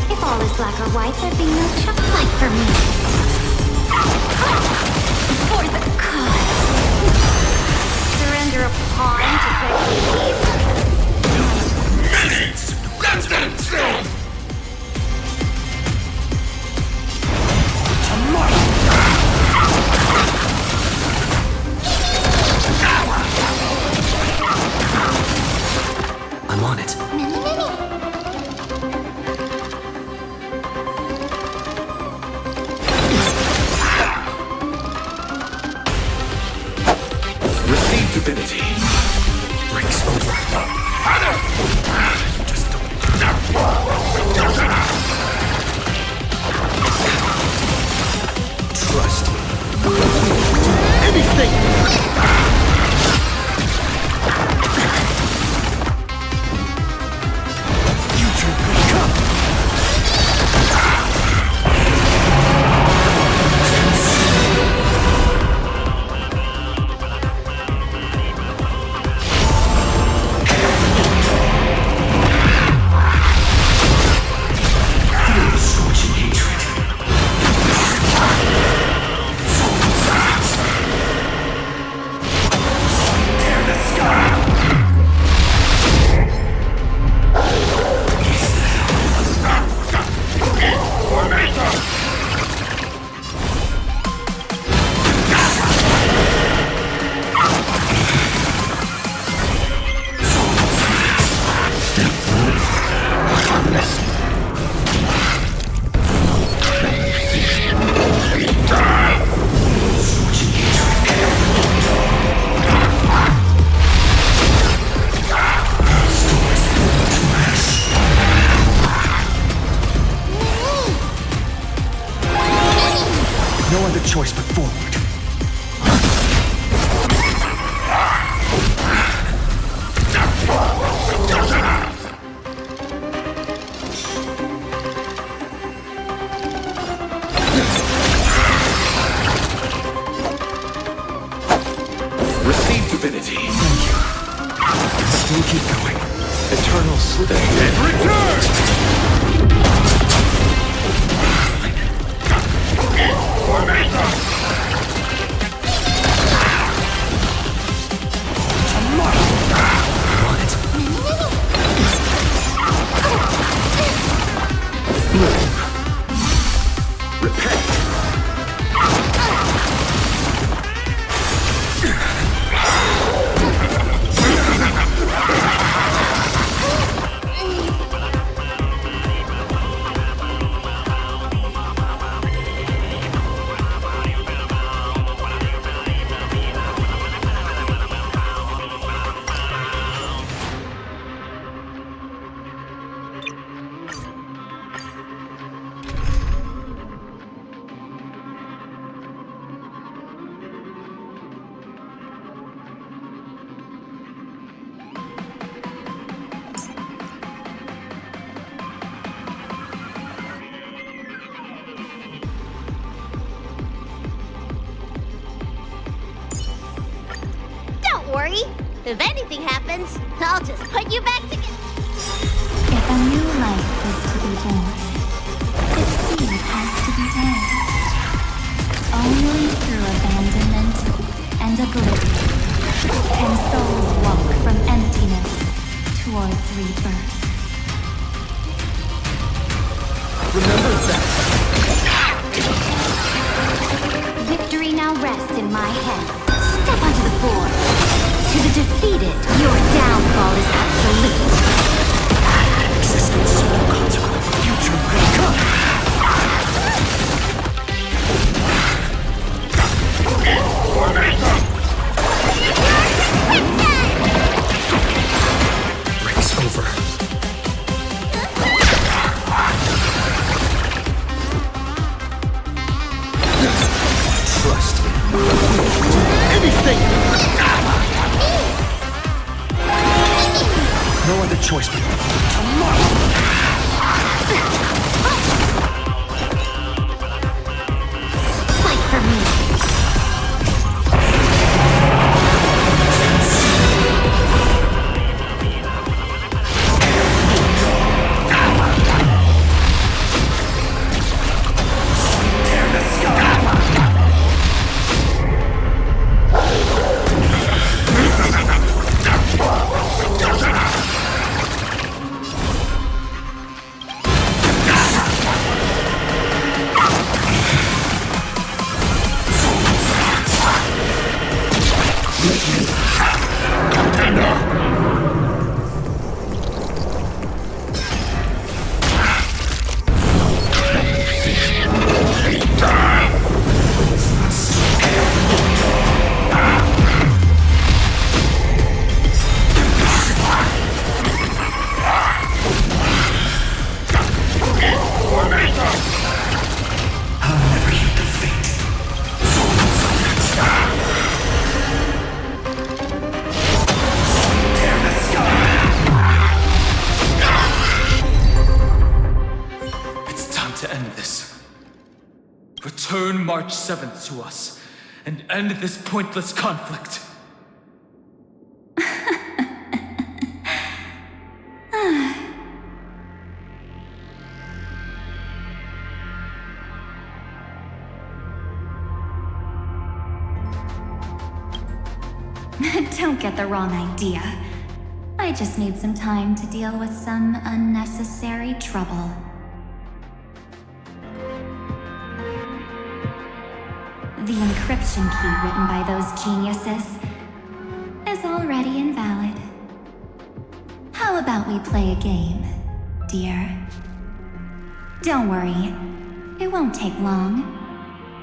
If all is black or white, there'd be no chocolate for me. For the cause. Surrender a pawn to beg relief.
I'm on it.
Receive divinity. Breaks over. Just trust. Anything! Future will come! No other choice but forward. with a dead return! Repent!
Don't worry. If anything happens, I'll just put you back together.
If a new life is to be born, its seed has to be dead. Only through abandonment and oblivion can souls walk from emptiness towards rebirth.
Remember that!
Victory now rests in my hand. Step onto the board. To the defeated, your downfall is absolute.
Existence is no consequence. Future will come! Breaks over. Trust. Anything! No other choice but tomorrow!
Fight for me.
Return March 7th to us, and end this pointless conflict.
Don't get the wrong idea. I just need some time to deal with some unnecessary trouble. The encryption key written by those geniuses is already invalid. How about we play a game, dear? Don't worry, it won't take long.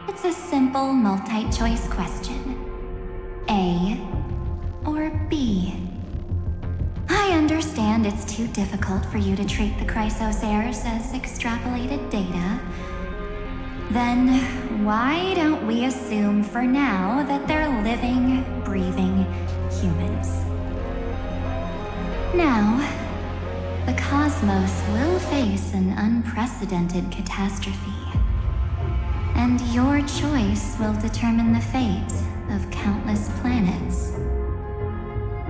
It's a simple multi-choice question. A or B? I understand it's too difficult for you to treat the Chrysosairs as extrapolated data. Then why don't we assume for now that they're living, breathing humans? Now, the cosmos will face an unprecedented catastrophe. And your choice will determine the fate of countless planets.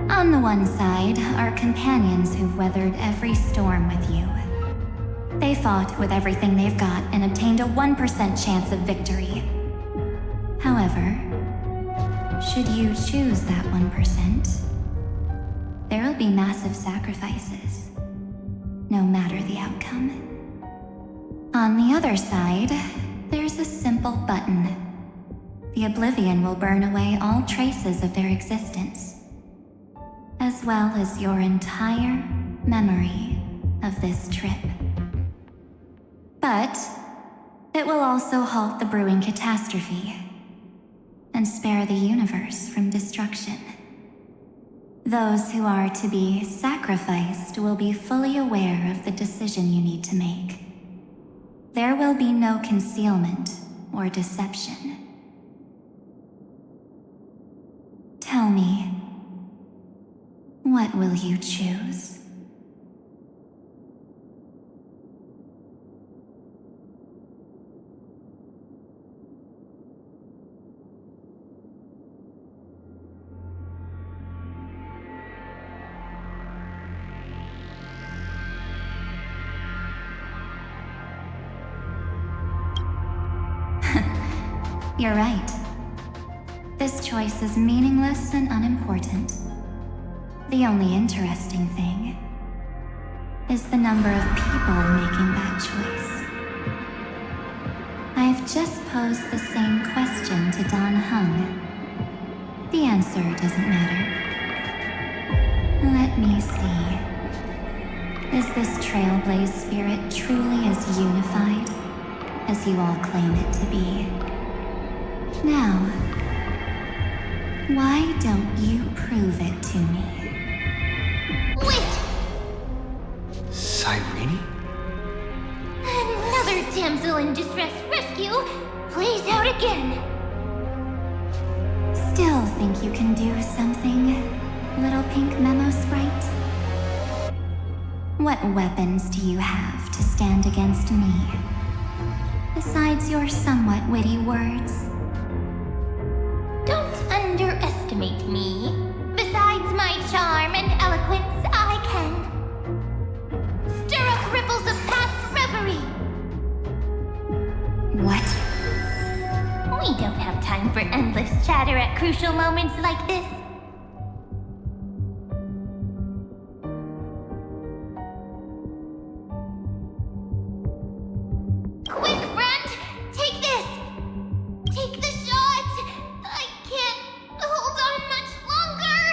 On the one side are companions who've weathered every storm with you. They fought with everything they've got and obtained a 1% chance of victory. However, should you choose that 1%, there'll be massive sacrifices, no matter the outcome. On the other side, there's a simple button. The Oblivion will burn away all traces of their existence, as well as your entire memory of this trip. But it will also halt the brewing catastrophe and spare the universe from destruction. Those who are to be sacrificed will be fully aware of the decision you need to make. There will be no concealment or deception. Tell me, what will you choose? You're right. This choice is meaningless and unimportant. The only interesting thing is the number of people making that choice. I've just posed the same question to Don Hung. The answer doesn't matter. Let me see. Is this Trailblaze spirit truly as unified as you all claim it to be? Now, why don't you prove it to me?
Wait!
Cyrene?
Another damsel in distress rescue plays out again.
Still think you can do something, little pink memo sprite? What weapons do you have to stand against me? Besides your somewhat witty words?
Don't underestimate me. Besides my charm and eloquence, I can stir up ripples of past reverie.
What?
We don't have time for endless chatter at crucial moments like this. Quick, friend! Take this! Take the shot! I can't hold on much longer!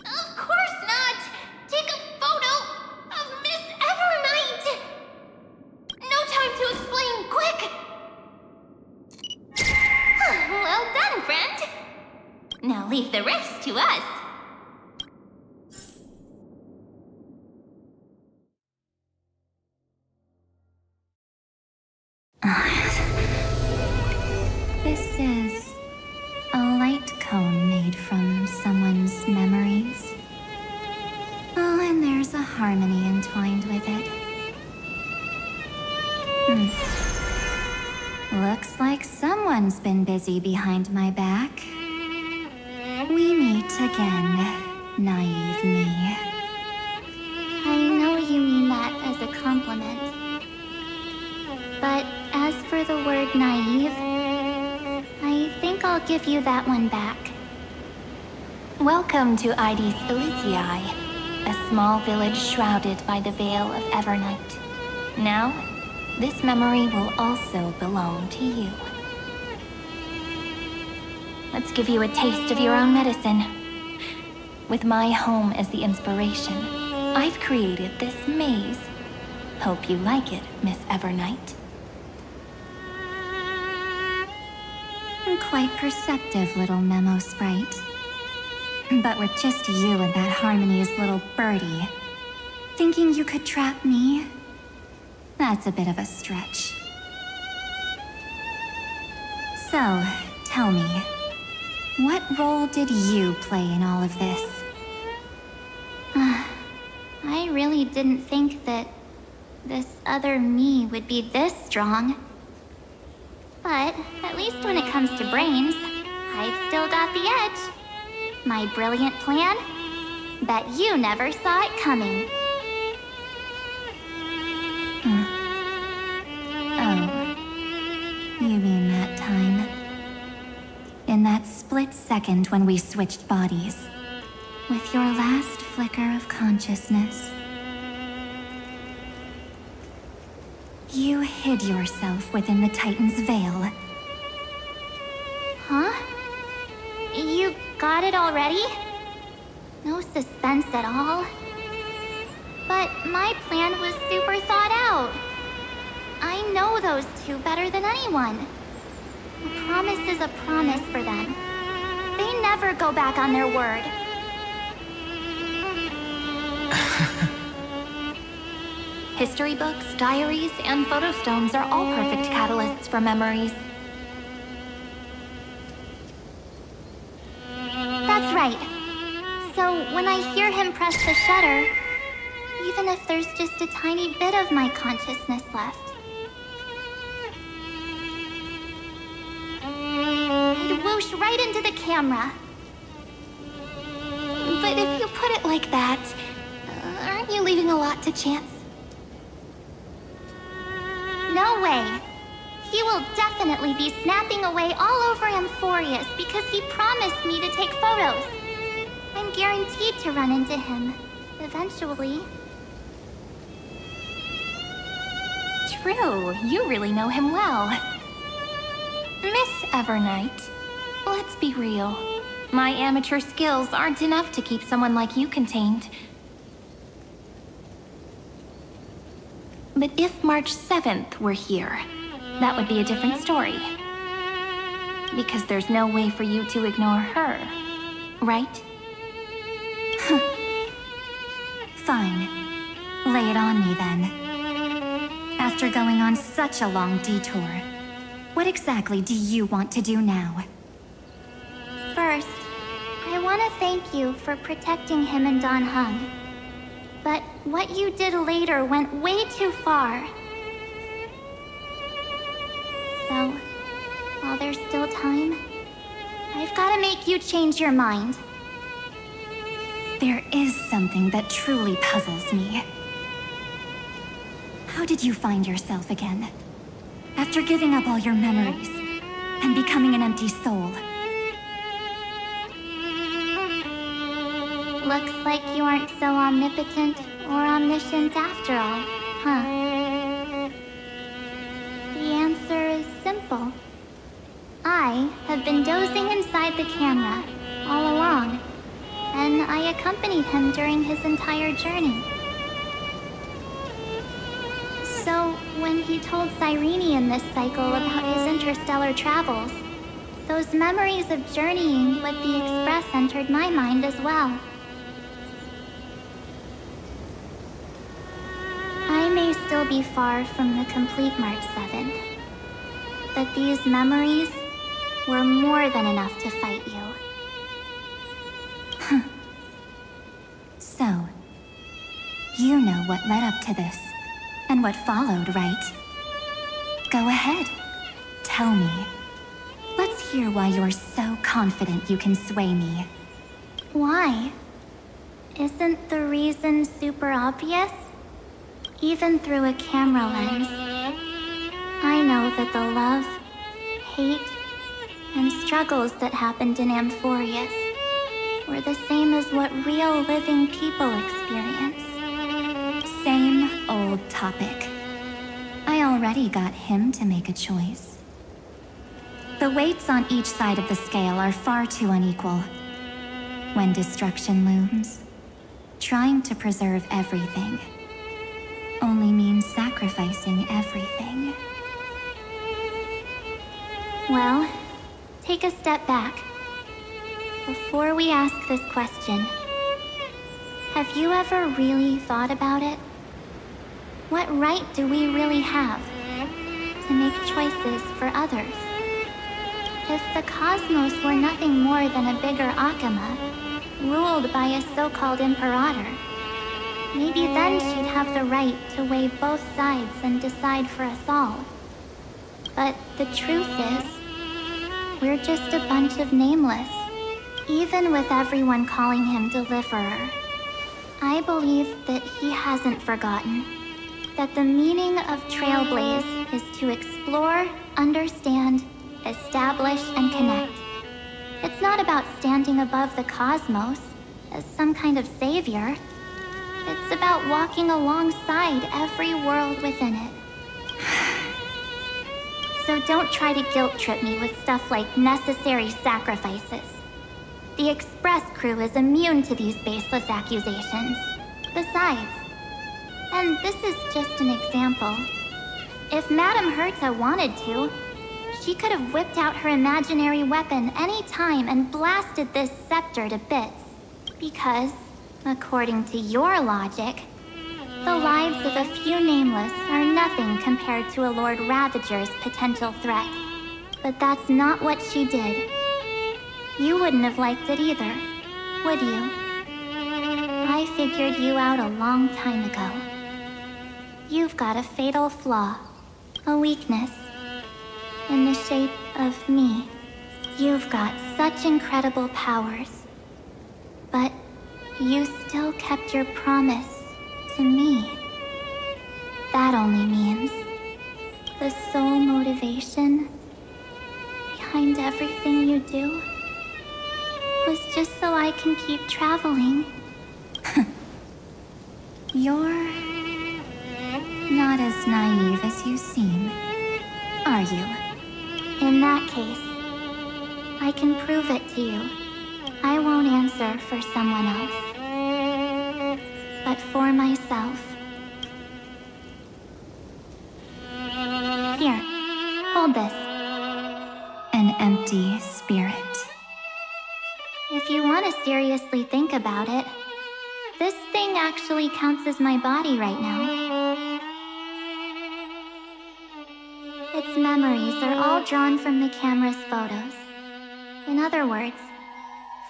Of course not! Take a photo of Miss Evernight! No time to explain, quick! Well done, friend! Now leave the rest to us.
This is a light cone made from someone's memories. Oh, and there's a harmony entwined with it. Looks like someone's been busy behind my back. We meet again, naive me.
I know you mean that as a compliment. But as for the word naive, I think I'll give you that one back.
Welcome to Ides Elysiae, a small village shrouded by the veil of Evernight. Now, this memory will also belong to you. Let's give you a taste of your own medicine. With my home as the inspiration, I've created this maze. Hope you like it, Miss Evernight.
Quite perceptive little memo sprite. But with just you and that Harmony's little birdie, thinking you could trap me? That's a bit of a stretch. So, tell me, what role did you play in all of this?
I really didn't think that this other me would be this strong. But at least when it comes to brains, I've still got the edge. My brilliant plan? Bet you never saw it coming.
Oh. You mean that time? In that split second when we switched bodies. With your last flicker of consciousness. You hid yourself within the Titan's veil.
Huh? You got it already? No suspense at all. But my plan was super thought out. I know those two better than anyone. A promise is a promise for them. They never go back on their word.
History books, diaries, and photostones are all perfect catalysts for memories.
That's right. So when I hear him press the shutter, even if there's just a tiny bit of my consciousness left, I'd whoosh right into the camera.
But if you put it like that, aren't you leaving a lot to chance?
No way. He will definitely be snapping away all over Amphorius because he promised me to take photos. I'm guaranteed to run into him, eventually.
True, you really know him well. Miss Evernight, let's be real. My amateur skills aren't enough to keep someone like you contained. But if March 7th were here, that would be a different story. Because there's no way for you to ignore her, right?
Fine. Lay it on me then. After going on such a long detour, what exactly do you want to do now?
First, I want to thank you for protecting him and Don Hung. But what you did later went way too far. So, while there's still time, I've got to make you change your mind.
There is something that truly puzzles me. How did you find yourself again? After giving up all your memories and becoming an empty soul.
Looks like you aren't so omnipotent or omniscient after all, huh? The answer is simple. I have been dozing inside the camera all along, and I accompanied him during his entire journey. So, when he told Cyrene in this cycle about his interstellar travels, those memories of journeying with the Express entered my mind as well. I may still be far from the complete March 7th, but these memories were more than enough to fight you.
So, you know what led up to this, and what followed, right? Go ahead. Tell me. Let's hear why you're so confident you can sway me.
Why? Isn't the reason super obvious? Even through a camera lens, I know that the love, hate, and struggles that happened in Amphorius were the same as what real living people experience.
Same old topic. I already got him to make a choice. The weights on each side of the scale are far too unequal. When destruction looms, trying to preserve everything only means sacrificing everything.
Well, take a step back. Before we ask this question, have you ever really thought about it? What right do we really have to make choices for others? If the cosmos were nothing more than a bigger Akama, ruled by a so-called imperator, Maybe then she'd have the right to weigh both sides and decide for us all. But the truth is, we're just a bunch of nameless, even with everyone calling him Deliverer. I believe that he hasn't forgotten that the meaning of Trailblaze is to explore, understand, establish, and connect. It's not about standing above the cosmos as some kind of savior. It's about walking alongside every world within it. So don't try to guilt trip me with stuff like necessary sacrifices. The Express crew is immune to these baseless accusations. Besides, and this is just an example, if Madame Herta wanted to, she could have whipped out her imaginary weapon any time and blasted this scepter to bits. Because, according to your logic, the lives of a few nameless are nothing compared to a Lord Ravager's potential threat. But that's not what she did. You wouldn't have liked it either, would you? I figured you out a long time ago. You've got a fatal flaw, a weakness, in the shape of me. You've got such incredible powers, but you still kept your promise to me. That only means the sole motivation behind everything you do was just so I can keep traveling.
You're not as naive as you seem, are you?
In that case, I can prove it to you. I won't answer for someone else, but for myself. Here, hold this.
An empty spirit.
If you want to seriously think about it, this thing actually counts as my body right now. Its memories are all drawn from the camera's photos. In other words,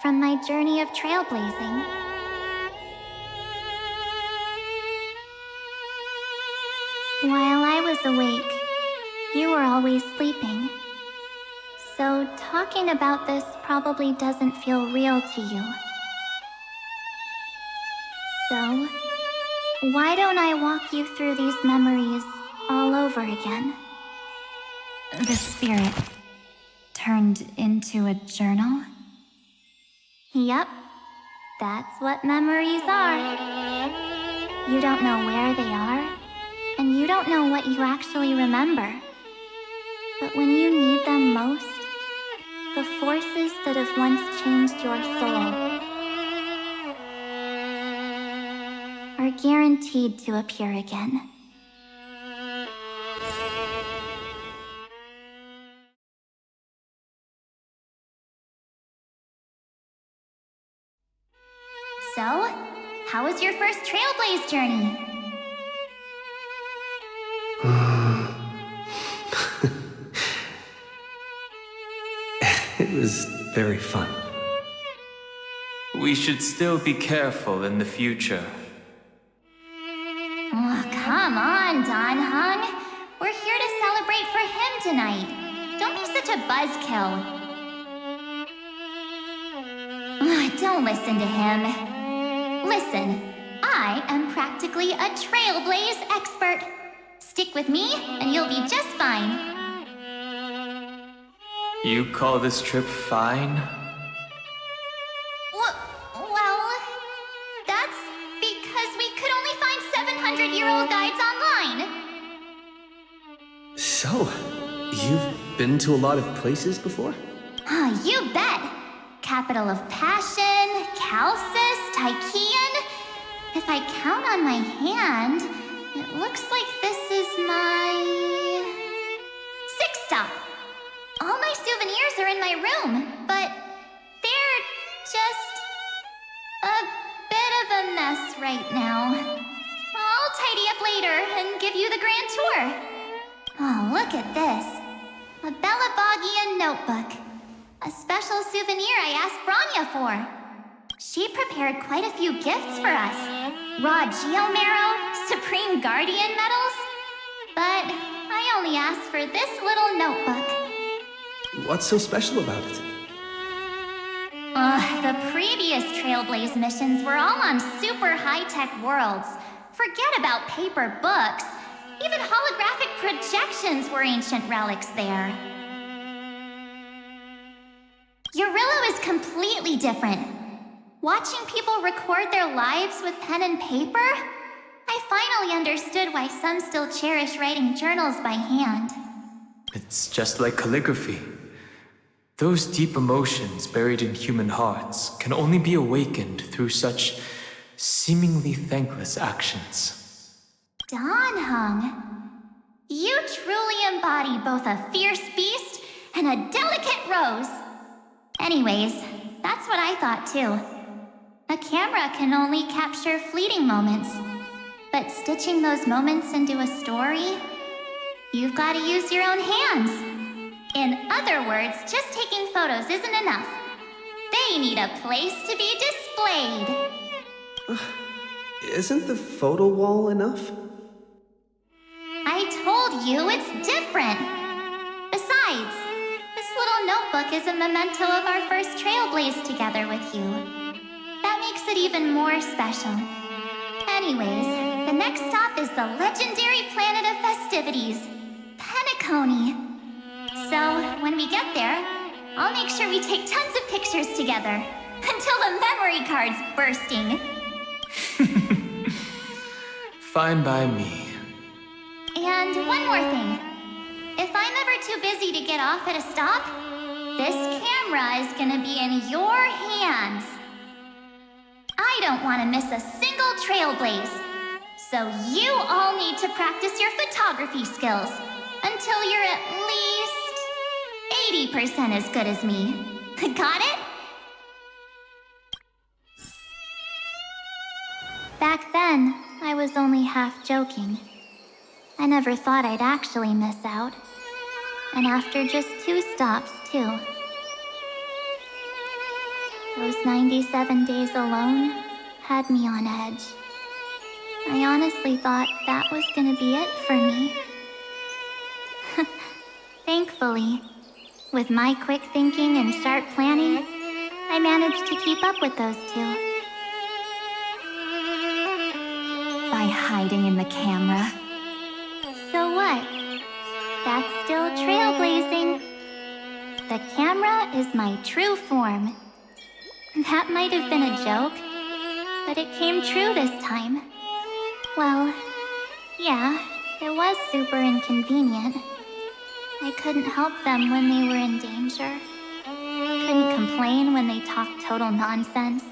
from my journey of trailblazing. While I was awake, you were always sleeping. So talking about this probably doesn't feel real to you. So, why don't I walk you through these memories all over again?
The spirit turned into a journal?
Yep, that's what memories are. You don't know where they are, and you don't know what you actually remember. But when you need them most, the forces that have once changed your soul are guaranteed to appear again.
So, how was your first Trailblaze journey?
It was very fun.
We should still be careful in the future.
Oh, come on, Don Hung. We're here to celebrate for him tonight. Don't be such a buzzkill. Don't listen to him. Listen, I am practically a Trailblaze expert. Stick with me, and you'll be just fine.
You call this trip fine?
Well, that's because we could only find 700-year-old guides online.
So, you've been to a lot of places before?
Oh, you bet. Capital of Passion, Calcis, Tychean. If I count on my hand, it looks like this is my 6th stop. All my souvenirs are in my room, but they're just a bit of a mess right now. I'll tidy up later and give you the grand tour. Oh, look at this. A Bellabogian notebook. A special souvenir I asked Branya for. She prepared quite a few gifts for us.
raw geomarrow, supreme guardian medals. But I only asked for this little notebook.
What's so special about it?
The previous Trailblaze missions were all on super high-tech worlds. Forget about paper books. Even holographic projections were ancient relics there. Eurillo is completely different. Watching people record their lives with pen and paper, I finally understood why some still cherish writing journals by hand.
It's just like calligraphy. Those deep emotions buried in human hearts can only be awakened through such seemingly thankless actions.
Danheng, you truly embody both a fierce beast and a delicate rose. Anyways, that's what I thought too. A camera can only capture fleeting moments, but stitching those moments into a story, you've got to use your own hands. In other words, just taking photos isn't enough. They need a place to be displayed.
Isn't the photo wall enough?
I told you it's different. Besides, this little notebook is a memento of our first Trailblaze together with you. That makes it even more special. Anyways, the next stop is the legendary planet of festivities, Penacony. So, when we get there, I'll make sure we take tons of pictures together, until the memory card's bursting.
Fine by me.
And one more thing. If I'm ever too busy to get off at a stop, this camera is gonna be in your hands. I don't want to miss a single Trailblaze. So you all need to practice your photography skills until you're at least 80% as good as me. Got it? Back then, I was only half joking. I never thought I'd actually miss out. And after just 2 stops, too. Those 97 days alone had me on edge. I honestly thought that was gonna be it for me. Thankfully, with my quick thinking and sharp planning, I managed to keep up with those 2.
By hiding in the camera.
So what? That's still trailblazing. The camera is my true form. That might have been a joke, but it came true this time. Well, yeah, it was super inconvenient. I couldn't help them when they were in danger. Couldn't complain when they talked total nonsense.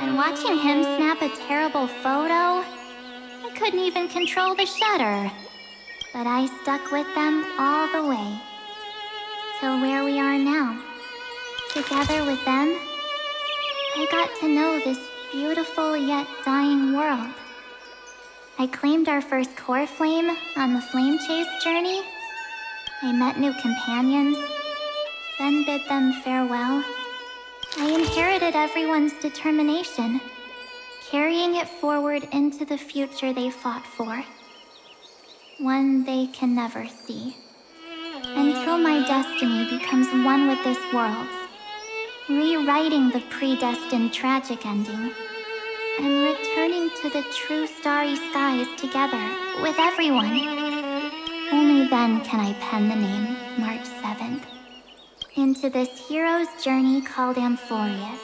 And watching him snap a terrible photo, I couldn't even control the shutter. But I stuck with them all the way. Till where we are now. Together with them, I got to know this beautiful yet dying world. I claimed our first core flame on the flame chase journey. I met new companions, then bid them farewell. I inherited everyone's determination, carrying it forward into the future they fought for. One they can never see. Until my destiny becomes one with this world's, rewriting the predestined tragic ending, and returning to the true starry skies together with everyone. Only then can I pen the name March 7th. Into this hero's journey called Amphorius.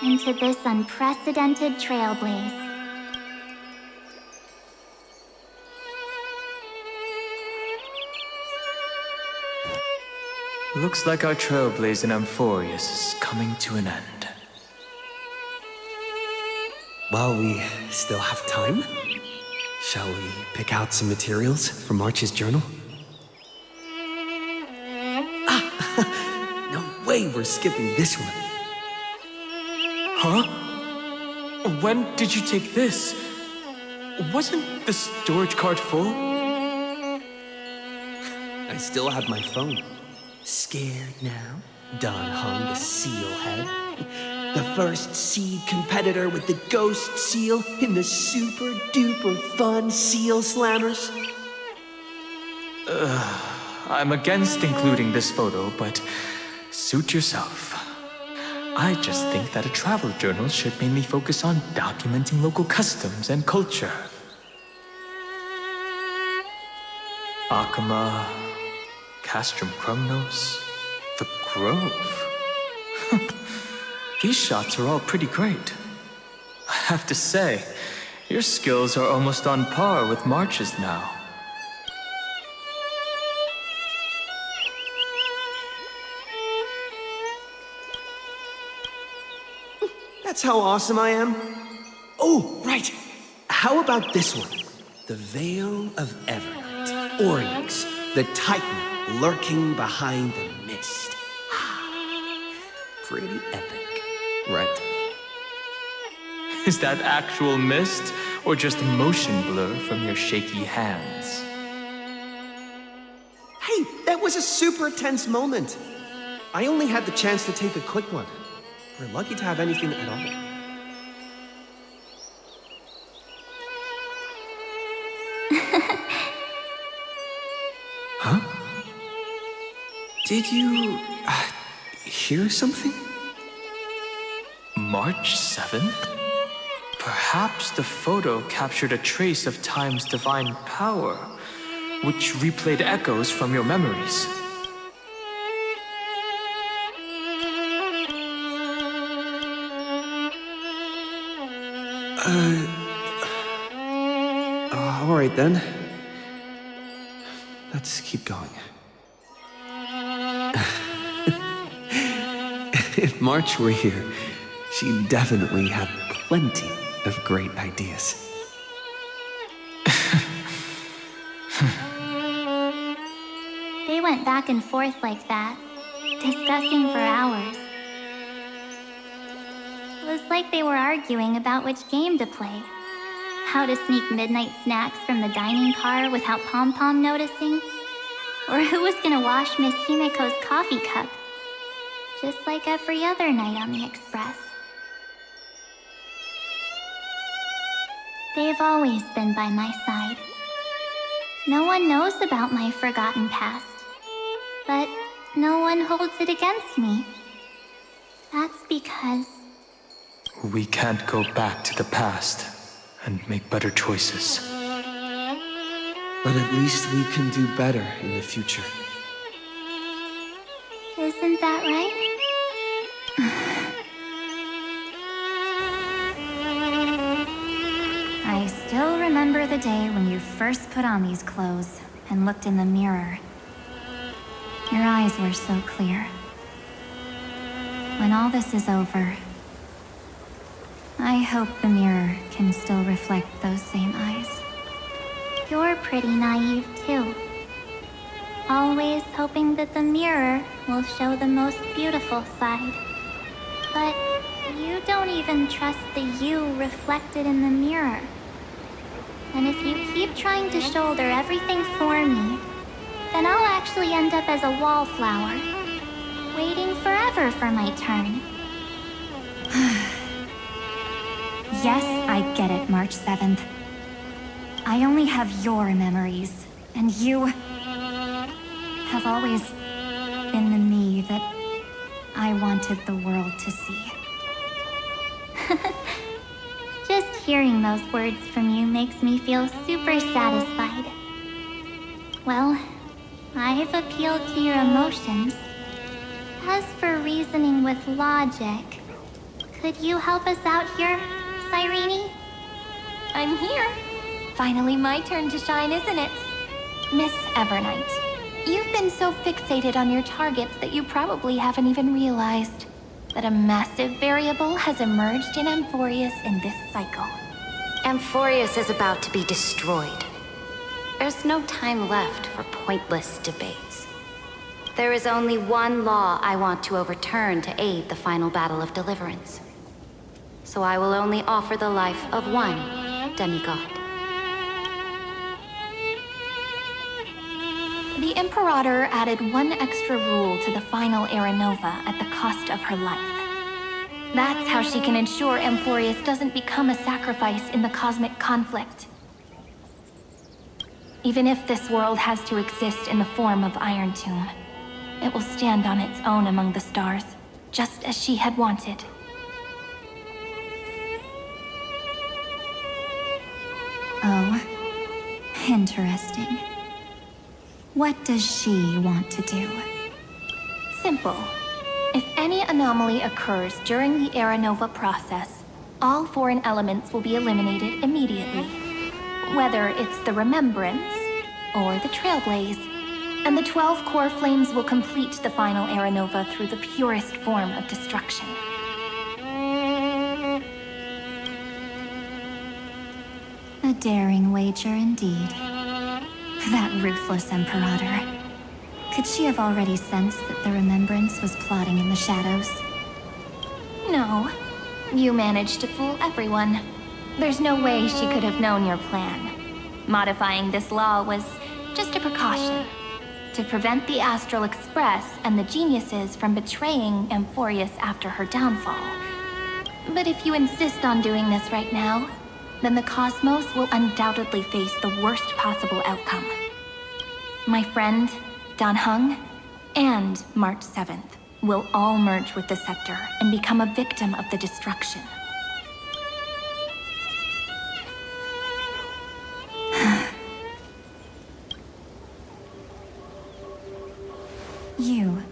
Into this unprecedented trailblaze.
Looks like our trailblaze in Amphorius is coming to an end.
While we still have time, shall we pick out some materials for March's journal? No way we're skipping this one.
Huh? When did you take this? Wasn't the storage card full?
I still have my phone. Scared now? Danheng the seal head. The first seed competitor with the ghost seal in the super duper fun seal slammers.
I'm against including this photo, but suit yourself. I just think that a travel journal should mainly focus on documenting local customs and culture. Akama, Castrum Krumnos, the Grove. These shots are all pretty great. I have to say, your skills are almost on par with March's now.
That's how awesome I am. Oh, right. How about this one? The Veil of Evernight. Oryx, the Titan lurking behind the mist. Pretty epic, right?
Is that actual mist, or just motion blur from your shaky hands?
Hey, that was a super tense moment. I only had the chance to take a quick one. We're lucky to have anything at all.
Huh? Did you hear something?
March 7th? Perhaps the photo captured a trace of time's divine power, which replayed echoes from your memories.
All right then. Let's keep going. If March were here, she'd definitely have plenty of great ideas.
They went back and forth like that, discussing for hours. It was like they were arguing about which game to play. How to sneak midnight snacks from the dining car without Pom-Pom noticing. Or who was gonna wash Miss Himiko's coffee cup. Just like every other night on the Express. They've always been by my side. No one knows about my forgotten past. But no one holds it against me. That's because...
We can't go back to the past and make better choices.
But at least we can do better in the future.
Isn't that right?
I still remember the day when you first put on these clothes and looked in the mirror. Your eyes were so clear. When all this is over, I hope the mirror can still reflect those same eyes.
You're pretty naive, too. Always hoping that the mirror will show the most beautiful side. But you don't even trust the you reflected in the mirror. And if you keep trying to shoulder everything for me, then I'll actually end up as a wallflower, waiting forever for my turn.
Yes, I get it, March 7th. I only have your memories, and you have always been the me that I wanted the world to see.
Just hearing those words from you makes me feel super satisfied. Well, I've appealed to your emotions. As for reasoning with logic, could you help us out here, Cyrene?
I'm here. Finally my turn to shine, isn't it? Miss Evernight, you've been so fixated on your targets that you probably haven't even realized that a massive variable has emerged in Amphorius in this cycle.
Amphorius is about to be destroyed. There's no time left for pointless debates. There is only one law I want to overturn to aid the final battle of deliverance. So I will only offer the life of one demigod.
The Imperator added one extra rule to the final Aeronova at the cost of her life. That's how she can ensure Amphorius doesn't become a sacrifice in the cosmic conflict. Even if this world has to exist in the form of Iron Tomb, it will stand on its own among the stars, just as she had wanted.
Oh, interesting. What does she want to do?
Simple. If any anomaly occurs during the Era Nova process, all foreign elements will be eliminated immediately. Whether it's the Remembrance or the Trailblaze. And the 12 core flames will complete the final Era Nova through the purest form of destruction.
A daring wager indeed. That ruthless Imperator. Could she have already sensed that the Remembrance was plotting in the shadows?
No. You managed to fool everyone. There's no way she could have known your plan. Modifying this law was just a precaution. To prevent the Astral Express and the geniuses from betraying Amphorius after her downfall. But if you insist on doing this right now, then the cosmos will undoubtedly face the worst possible outcome. My friend, Dan Heng, and March 7th will all merge with the Scepter and become a victim of the destruction.
You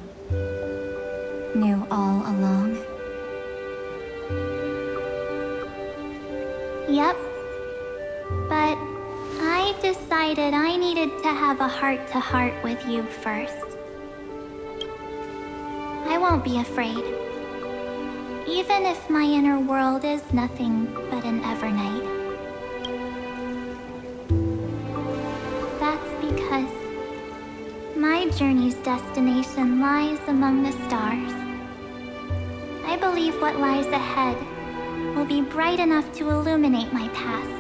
knew all along?
Yep. But I decided I needed to have a heart-to-heart with you first. I won't be afraid. Even if my inner world is nothing but an Evernight. That's because my journey's destination lies among the stars. I believe what lies ahead will be bright enough to illuminate my past.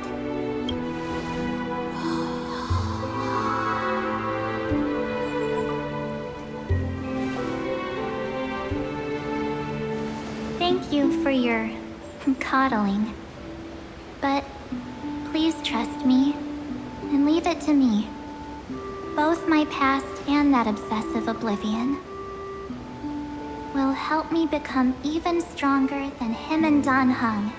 Thank you for your coddling. But please trust me and leave it to me. Both my past and that obsessive oblivion will help me become even stronger than him and Dan Heng.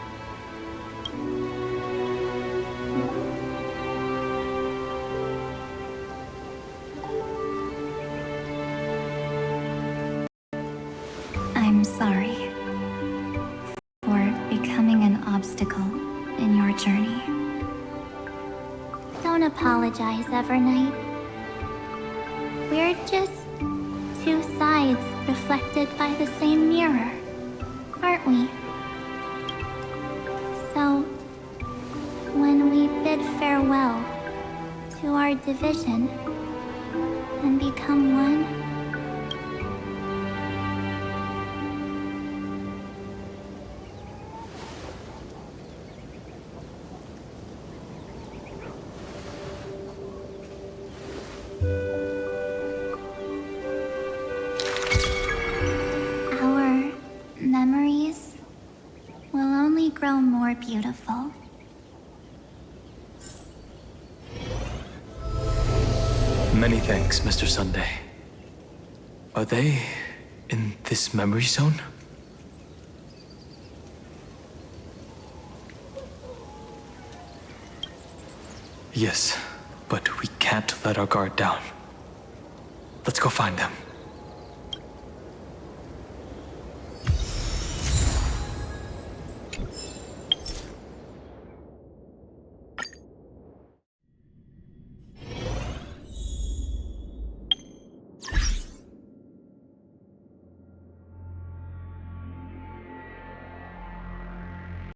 I'm sorry for becoming an obstacle in your journey.
Don't apologize, Evernight. We're just two sides reflected by the same mirror, aren't we? So, when we bid farewell to our division and become one, memories will only grow more beautiful.
Many thanks, Mr. Sunday. Are they in this memory zone? Yes, but we can't let our guard down. Let's go find them.